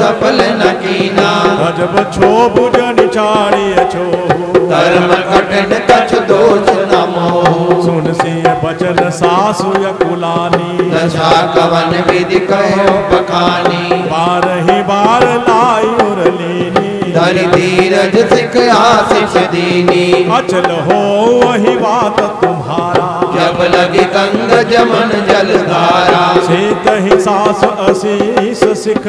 सफल न कीना अजब क्षोभ जन चाड़ी छो धर्म कठिन कछ दोष न मोह सुन सिंह बचन सासु यकुलानी दशा कवन विधि कहो बखानी बारही बार लाई और लीनी धरि धीरज सिख आशीष दीनी अचल हो वही बात तुम्हारा जब लगी गंग जमन जलधारा सीत ही सास असीस सिख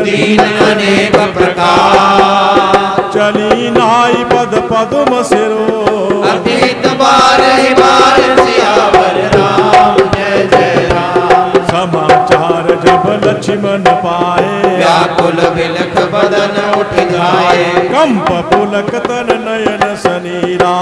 दीन अनेक प्रकार चली नाई पद पद्म सिरो अतीत बार सियावर राम जय जय राम समाचार जब लक्ष्मण पाए व्याकुल बिलख बदन उठ जाए कंप पुलक तन नयन सनीरा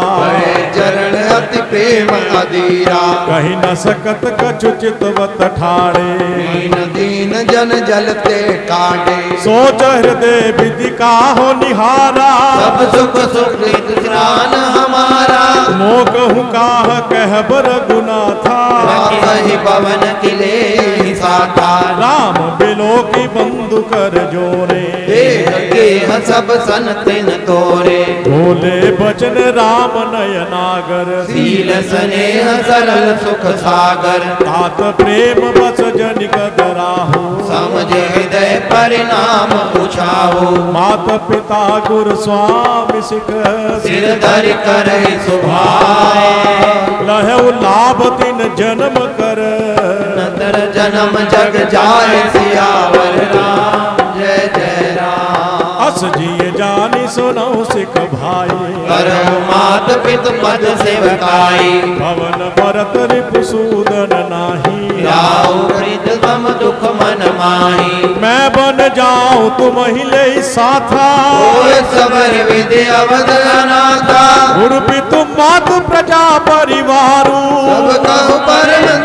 चरण अति प्रेम अधीरा कहीं न सकत कछु चितवत ठाड़े दीन दीन जन जलते काटे सोच हृदय विधि का हो निहारा सब सुख सुख निद्रान हमारा मोक हूँ काह कहबर गुना था कही पवन किले साथा राम बिलो की बंधु कर जोरे देह गेह सब सन तिन तोरे बोले बचन राम नयनागर सील स्नेह सरल सुख सागर तात प्रेम बस जनिक दराहो समझे हृदय परिणाम पूछाओ मात पिता गुरु स्वामी सिख सिर धर कर सुभाए लहु लाभ दिन जन्म कर नतर जन्म जग जाए सियावर राम जय जय राम अस जिय जानी सुनो सिख भाई करहु मात पित पद सेवकाई भवन भरत रिपुसूदन नाही राव हृद तम दुख मन माही मैं बन जाऊं तुम ही ले साथा ओए सबर विधि अवध अनाथा गुरु पितु मातु प्रजा परिवारू सब कहु परम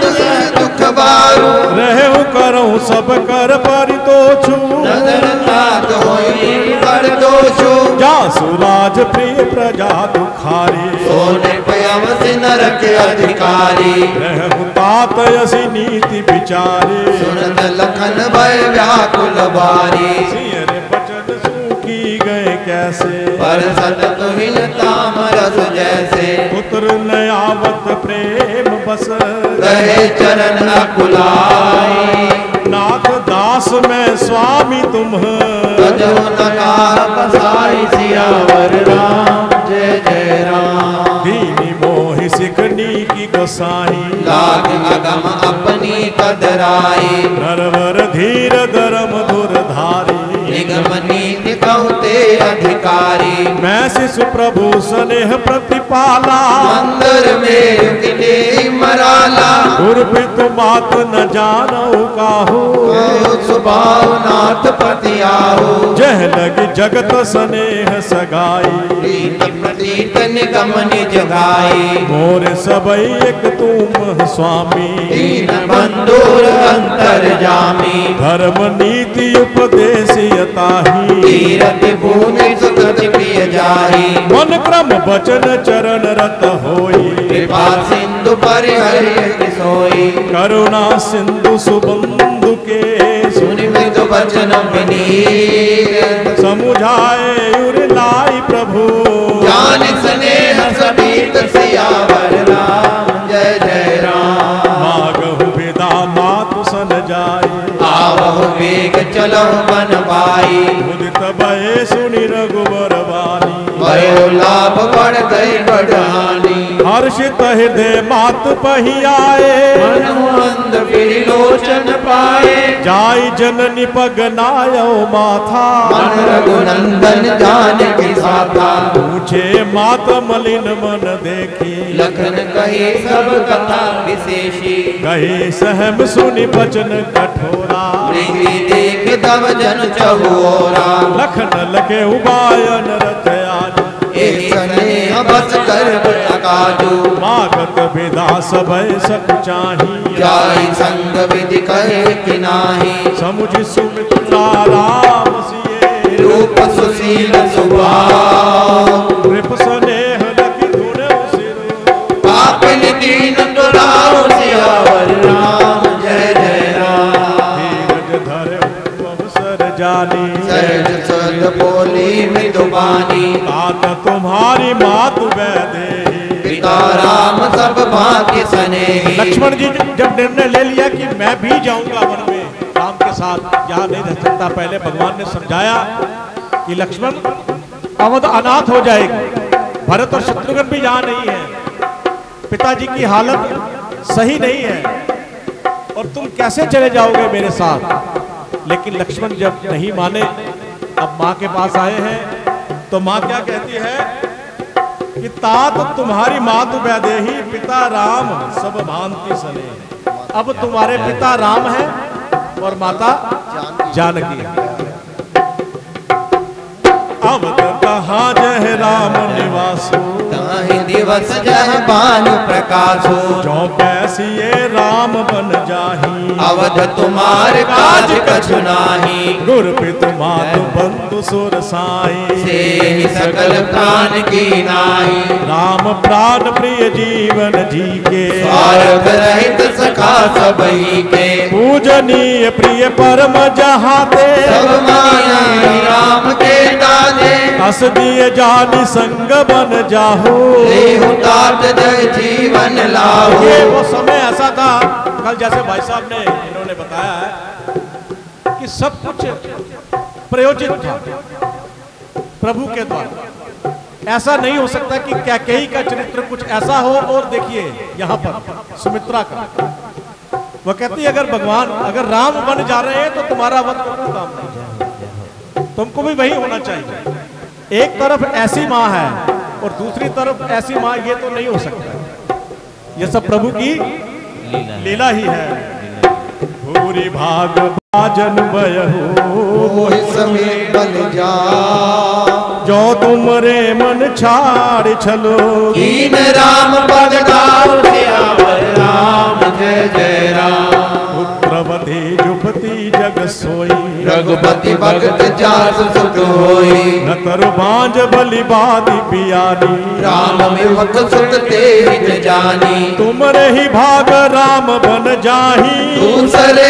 दुख बारू रहु करऊं सब कर परितोषु नदर तात होई कर दोषु जासु राज प्रिय प्रजा दुखारी सोने पयम से नरक अधिकारी रहु तात यसी नीति विचारे सुनत लखन भय व्याकुल बारी सियर बचन सूखी गए कैसे पर सत तुहिन तामरस जैसे पुत्र नयावत प्रेम बस गए चरण अकुलाई नाथ दास में स्वामी तुम तजो नकार बसाई सियावर राम जय जय राम दीनी मोहि सिखनी की गोसाई लाग अगम अपनी कदराई नरवर धीर धर्म धुरधारी निगम नीति कहते अधिकारी मैं शिशु प्रभु स्नेह प्रतिपाला मंदिर में रुकने मराला गुरु पितु मात न जानऊ काहू सुभाव नाथ पति आओ जह लगी जगत स्नेह सगाई प्रीति प्रतीत निगम निज गाई मोर सबई एक तुम स्वामी दीन बंधुर अंतर जामी धर्म नीति उपदेशियताही तीरथ भूमि सुकृत प्रिय जाही मन क्रम वचन चरण रत होई कृपा सिंधु परिहरि सोई करुणा सिंधु सुबंधु के सुनि मृदु वचन विनीत समुझाए उरलाई प्रभु ज्ञान स्नेह समीत सियावर राम जय जय राम मागहु विदा मातु सन जाए आवहु वेग चलहु मन पाई मुदित भय सुनि रघुवर वाणी भयो लाभ बढ़ गई बढ़ानी हर्षित हृदय मात पही आए मनु अंध फिर लोचन पाए जाई जननी पगनायो माथा मन रघुनंदन जान की साथा पूछे मात मलिन मन देखी लखन कहे सब कथा विशेषी कहे सहम सुनि बचन कठोरा प्रीति देख तब जन चहुओरा लखन लगे उबायन रचयान एक स्नेह बस कर काजू मागत विदा सबय सक चाही जाई संग विधि कहे कि नाही समुझ सुमित्रा राम सिए रूप सुशील सुभाव कृप स्नेह लखि धुन सिर पापिन दीन दुराव सियावर राम जय जय राम धीरज धरे अवसर जानी विदुबानी तात तुम्हारी मातु वैदेही पिता राम सब भांति स्नेही। लक्ष्मण जी जब निर्णय ले लिया कि मैं भी जाऊंगा वन में राम के साथ, यहाँ नहीं रह सकता, पहले भगवान ने समझाया कि लक्ष्मण अवध अनाथ हो जाएगी, भरत और शत्रुघ्न भी यहाँ नहीं है, पिताजी की हालत सही नहीं है और तुम कैसे चले जाओगे मेरे साथ। लेकिन लक्ष्मण जब नहीं माने, अब माँ के पास आए हैं तो माँ क्या कहती है कि तात तुम्हारी मातु वैदेही पिता राम सब भांति सने। अब तुम्हारे पिता राम है और माता जानकी है। अवध कहाँ जह राम निवासो ताहि दिवस जह भानु प्रकाशो जो पैसिए राम बन जाही अवध तुम्हार काज कछु नाही गुर पितु मातु बंधु सुर साई से ही सकल प्राण की नाई राम प्राण प्रिय जीवन जी के स्वार्थ रहित सखा सबही के पूजनीय प्रिय परम जहाते सब माया राम के डाले अस दिए जानी संग बन जाहो देहु तात जय जीवन लाहो। ये वो समय ऐसा था, कल जैसे भाई साहब ने इन्होंने बताया है कि सब कुछ प्रयोजित था प्रभु के द्वारा। ऐसा नहीं हो सकता कि कैकेयी का चरित्र कुछ ऐसा हो और देखिए यहाँ पर सुमित्रा का, वो कहती है अगर राम बन जा रहे हैं तो तुम्हारा वध कोई काम नहीं, तुमको भी वही होना चाहिए। एक तरफ ऐसी माँ है और दूसरी तरफ ऐसी माँ, ये तो नहीं हो सकता। ये सब प्रभु की लीला ही है। भूरी भाग भाजन बयहू मोहि समेत बल जा जो तुमरे मन छाड़ छलो कीन राम पद गाओ सियावर राम जय जय राम। पुत्रवती जुपति जग सोई रघुपति भगत जास सुख होई न तरु बांझ बलि बादी पियानी राम मिवक सुत तेज जानी तुमरे ही भाग राम बन जाही दूसरे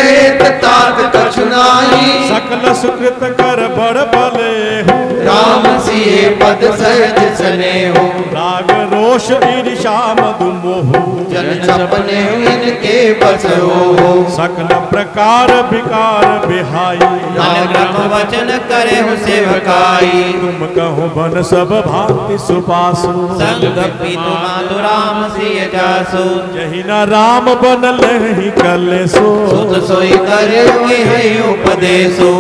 तात कछु नाही सकल सुकृत कर बड़ बले हूँ राम सिए पद सहज सने हो राग रोष ईर्षा मधुमोह जन सपने इनके बस हो सकल प्रकार विकार बिहाई राम राम वचन करे हो सेवकाई तुम कहो बन सब भांति सुपासु संग पितु मातु राम सिय जासु यही न राम बन लही कलेसो सुत सोई करे हुए है उपदेशो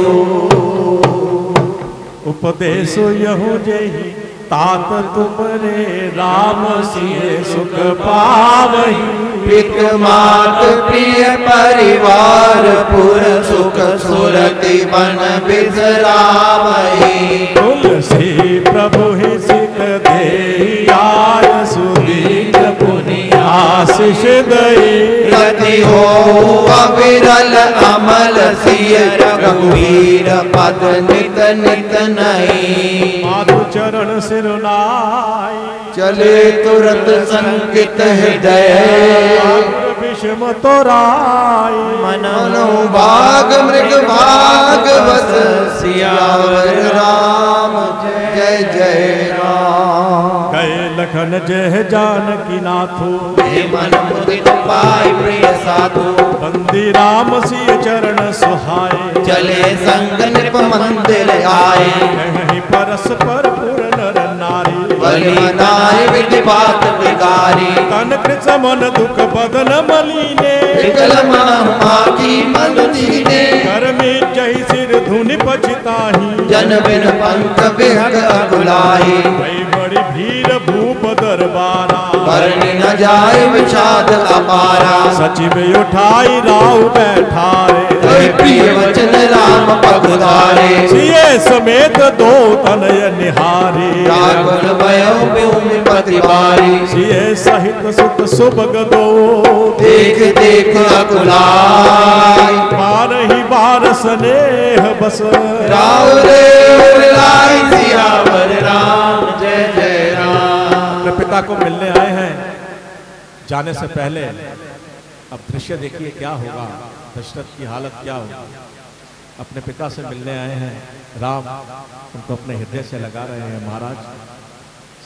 उपदेशो यहु जेहि तात तुमरे राम सिए सुख पावही पित मात प्रिय परिवार पुर सुख सुरति बन बिसरावही तुलसी प्रभु ही सिख दे आय सुदीन पुनि आशीष दई गति हो अविरल अमल सिय रघुवीर पद नित नित नहीं माधु चरण सिरुनाई चले तुरत संकित हृदय विषम तोराई मनो भाग मृग भाग बस सियावर राम जय जय राम। गए लखन जय जानकी नाथो हे मन मुदित पाई प्रिय साधु बंदी राम सिय चरण सुहाए चले संग नृप मंदिर आए कहीं परस्पर पुर नर नारी बलि मनाए विधि बात बिगारी तन कृत मन दुख बदन मलीने विकल माही मन दीने कर्मी जही सिर धुनि पछताही जन बिन पंथ बिहग अकुलाही भई बड़ी भीड़ भूप दरबारा करनी न जाए विषाद अपारा सचिव उठाई राव बैठारे कई प्रिय वचन राम पगुधारे सिए समेत दो तनय निहारी रागुल भयो भूमि प्रतिबारी सिए सहित सुत सुभग दो देख देख अकुलाई बार ही बार स्नेह बस राव रे लाई सियावर राम जय जय राम। अपने पिता को मिलने आए हैं, जाने से पहले अब दृश्य देखिए क्या होगा, दशरथ की हालत क्या होगी। अपने पिता से मिलने आए हैं। राम उनको अपने हृदय से लगा रहे हैं। महाराज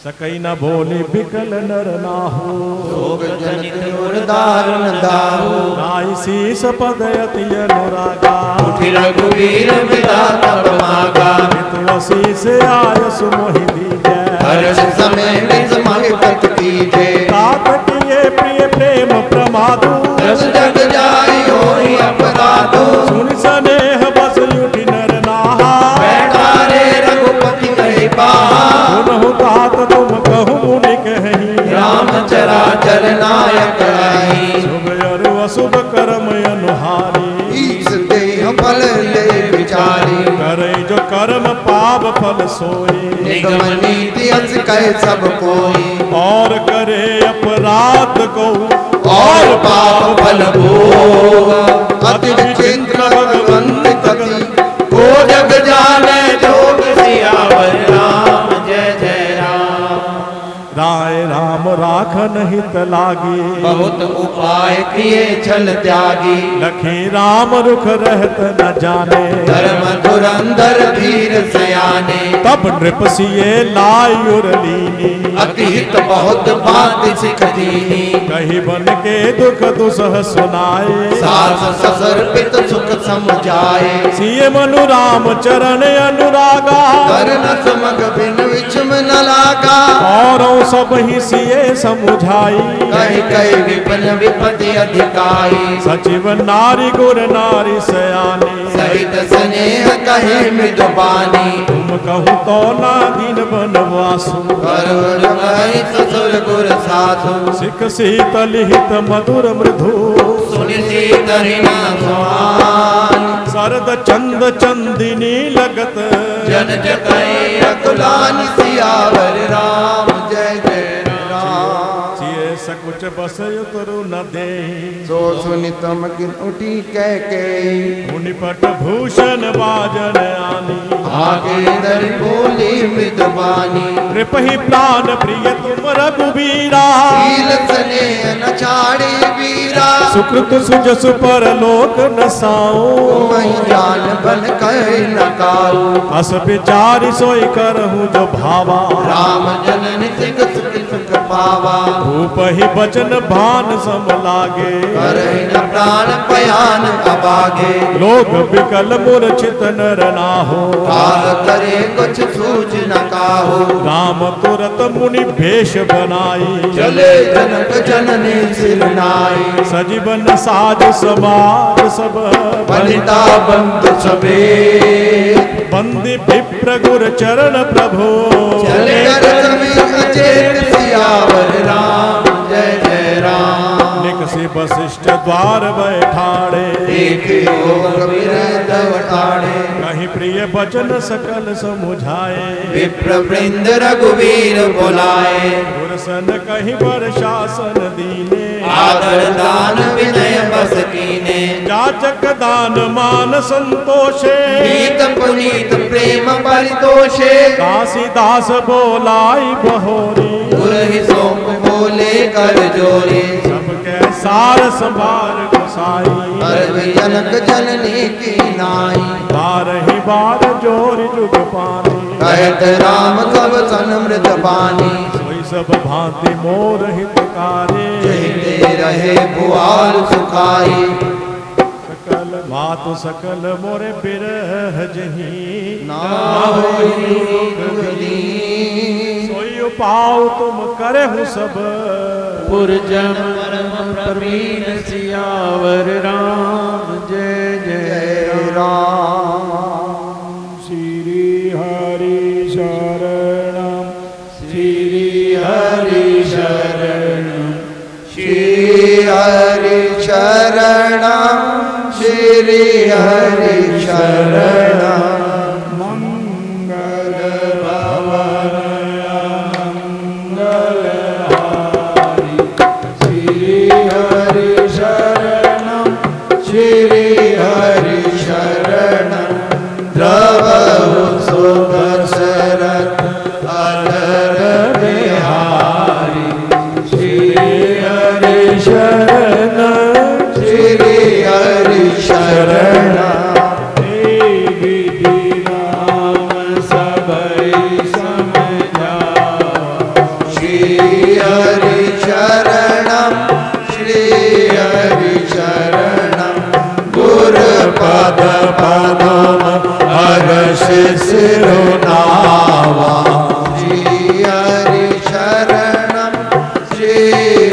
सकई न बोले बिकल नर नाहु, शोक जनित उर्दारुण दाहु। नाई शीस पद अति अनुरागा, उठि रघुवीर विधाता मागा। तू असीस आय सुमोहि दीजै, हर्ष समय निज महत कीजे। तात किए प्रिय प्रेम प्रमादु, रस जग जाई होई अपराधो। सुन स्नेह बस उठि नर नाहा, बैठा रे रघुपति कहि पाहा। सुनहु तात तुम कहु मुनि कहि, राम चराचर नायक आई। शुभ अरु अशुभ कर्म अनुहारी, ईश देह फल ले विचारी। करे जो कर्म पाप फल सोई, निगम नीति अंश कहे सब कोई। और करे अपराध को और पाप फल भोग। अति विचित्र भगवंत कति। को जग जाने जोग सियावर राम जय जय राम। राय राम राखन हित लागी, बहुत उपाय किए छल त्यागी। लखी राम रुख रहत न जाने, धर्म धुरंधर धीर सयाने। तब नृप सिए लायुर लीनी, अति हित बहुत बात सिख दीनी। कही बन के दुख दुसह सुनाए, सास ससुर पित सुख समुझाए। सिय मनु राम चरण अनुरागा, कर्ण समग बिन विषम न लागा। और सब ही सिए समुझाई, कहि कहि विपिन विपति अधिकाई। सचिव नारी गुर नारी सयानी, सहित स्नेह कहे मृदुबानी। तुम कहु तो ना दिन बनवासु, करुण कहि ससुर गुर सासु। सिख शीतल हित मधुर मृदु, सुनि सीतरि न सुहान। शरद चंद चंदिनी लगत, जन जतई अकुलानि सियावर राम जय जय राम। सिए सकुच बस उतरु न दे, सो सुनि तम किन उठी कह के। मुनिपट भूषण बाजन आनी, आगे दर बोली मृदुबानी। कृपहि प्राण प्रिय तुम रघुबीरा, शील स्नेह न छाड़ी वीरा। सुकृत सुजस पर लोक नसाओ, तुमहि जान बन कहे न काऊ। अस विचारि सोई करहु जो भावा, राम जनन सिख सुख सुख पावा। रूप ही बचन भान सम लागे, करहि न प्राण पयान अबागे। लोग विकल मूर्छित नर नाहो, काल करे कुछ सूझ न काहो। राम तुरत मुनि भेष बनाई, चले जनक जननी सिर नाई। सजीवन साज समाज सब वनिता बंधु सबे। बंदी विप्र गुर चरण प्रभु, चले अचेत सियावर राम जय जय राम। निकसी वशिष्ठ द्वार बैठाड़े, देखे योग विरधव ठाणे। कहीं प्रिय वचन सकल समुझाए, विप्र वृंद रघुवीर बुलाए। गुरसन कहीं पर शासन दीने, आदर दान विनय बस कीने। जाचक दान मान संतोषे, नीत पुनीत प्रेम परितोषे। काशीदास बोलाई बहोरी, गुरहि सोम बोले कर जोरे। सबके सार संभार गुसाई, अर्व जनक जननी की नाई। बार ही बार जोर जुग पानी, कहत राम सब सन मृत पानी। सोई सब भांति मोर हितकारी, जहिते रहे भुआल सुखाई। सकल मातु सकल मोरे बिरह जही, ना होई दुख दीन। सोई पाओ तुम करहु सब, पुरजन परम प्रवीण सियावर राम जय जय राम। श्री हरि शरणम, श्री हरि शरणम। श्री हरि शरणम, श्री हरि शरणम। मंगल श्री हरि शरणम, श्री हरि शरणम। द्रवहु सुदशरथ अधर बिहारी। श्री हरि शरणम, श्री हरि शरणम। सिरुनावा श्री हरि शरणम श्री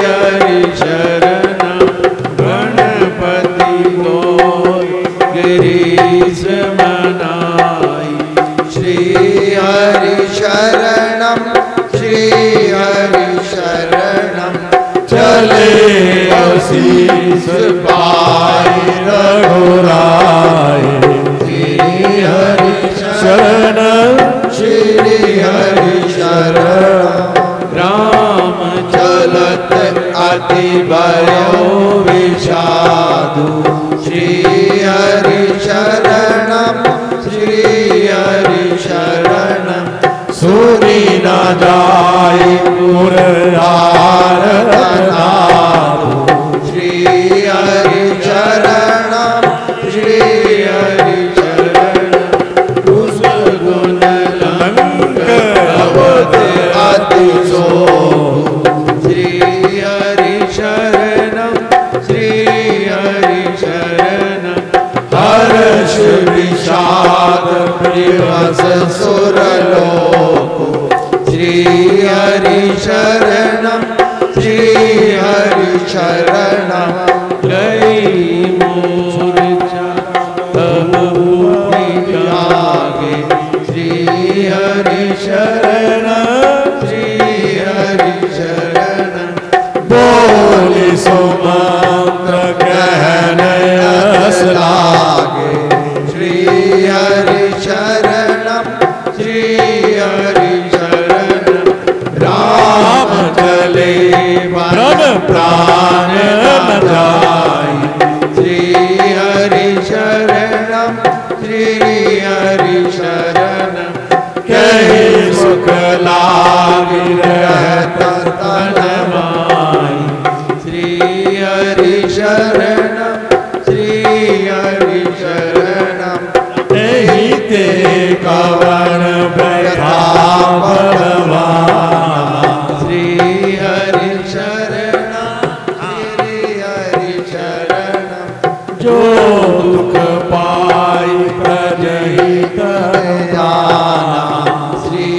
हरि शरणम गणपति गौर गिरीश मनाई श्री हरि शरणम श्री हरि शरणम चले आशीष पाए रघुराय श्री हरि शरणम श्री हरि शरणम राम चलत अति भयो विषादु श्री हरि शरणम श्री हरि शरणम सुनी न जाय पुरारनादु श्री हरि शरणम श्री हरि शरणम उस गुण लंक अवध अति सो श्री हरि शरणम श्री हरि शरणम हर्ष विषाद प्रियस सुरलोक श्री हरि शरणम श्री हरि शरणम गई मूर्छा तब भूमि जागे श्री हरि शरणम श्री हरि शरणम बोले सुमंत्र कहने यस लागे श्री हरि शरणम श्री हरि शरणम राम चले वन प्राण न जाय श्री हरि शरणम श्री हरि शरणम कहे सुख लागे रहता तन माई श्री हरि शरणम श्री हरि शरणम नहीं ते कवन बैठा बलवान श्री हरि शरणम श्री हरि शरणम जो दुख पाई प्रजहित जाना श्री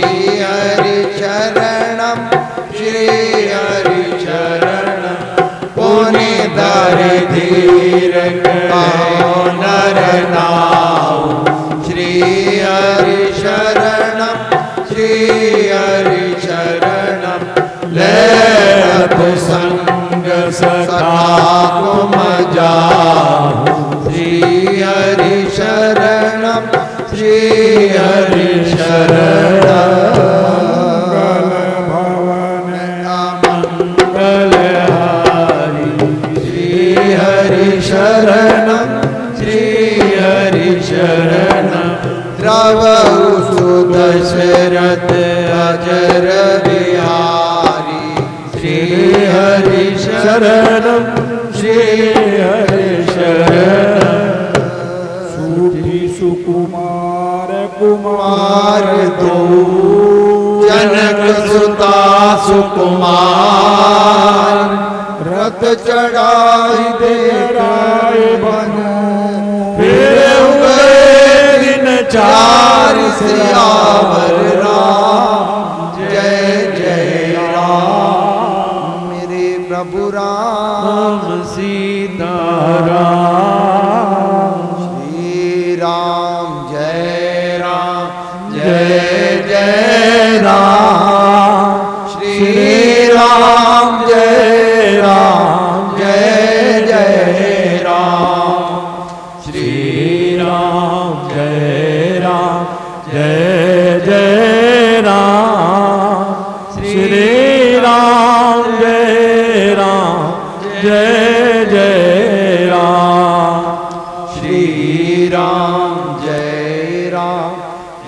हरि शरणम श्री हरि शरणम पुनि दर धीर नर नाम श्री हरि शरणम श्री हरि शरणम लेत संग सखा कुम जाहु श्री हरि शरणम श्री हरि शरणम मंगलहारी श्री हरि शरणम श्री हरि शरणम द्रवहु सुदशरथ अजर बिहारी श्री हरि शरणम श्री हरि शरणम सूफी सुकुमार कुमार दो जनक सुता सुकुमार रथ चढ़ाई दे राय बन फिर हुए दिन चार सियावर राम जय जय राम मेरे प्रभु राम सीता राम श्री राम जय जय राम श्री राम जय जय राम श्री राम जय जय राम श्री राम जय जय राम श्री राम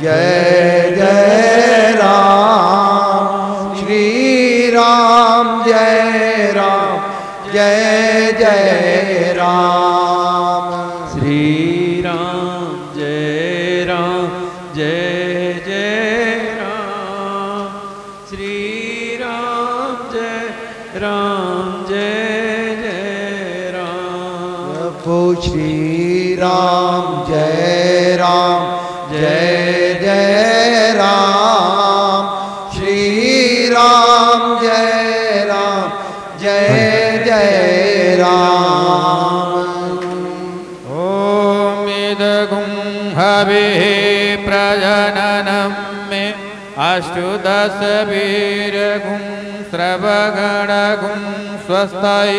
जय जय राम श्री राम जय जय राम श्री राम जय जय राम श्री राम जय जय राम श्री राम जय प्रजननं मे अष्टुदश वीरगुं श्रवगणगुं स्वस्ताय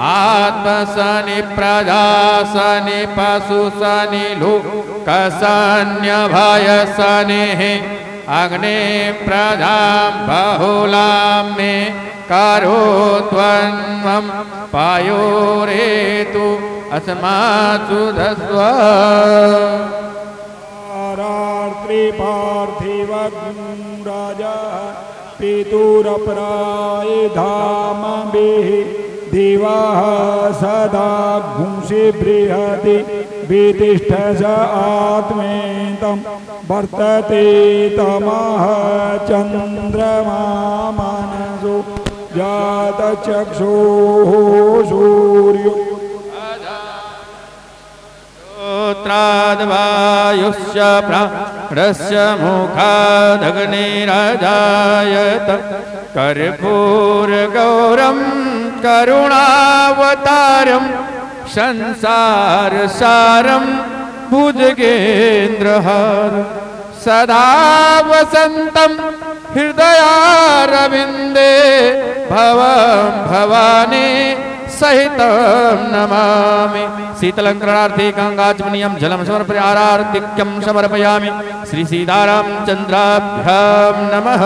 आत्मसनि प्रजासनि पशुसनि लोकसन्यभयसनिः अग्ने प्रजां बहुलां मे करोत्वन्वं पायोरेतु अस्मासु धस्व पार्थिवं राजा पितुरपराय धाम देवाः सदा गुंसे बृहति वेतिष्ठ स आत्मेतं वर्तते तमः चन्द्रमा मनसो जातचक्षुः सूर्यो त्राद्वायुश्च प्राणस्य मुखादग्निरजायत कर्पूरगौरं करुणावतारं संसारसारं भुजगेन्द्रहार सदा वसन्तं हृदयारविन्दे भवं भवानी सहितं नमामि शीतलंकरणार्थे गंगाचमनीयं जलं समर्पयामि आरार्तिक्यं समर्पयामि श्री सीतारामचन्द्राभ्यां नमः।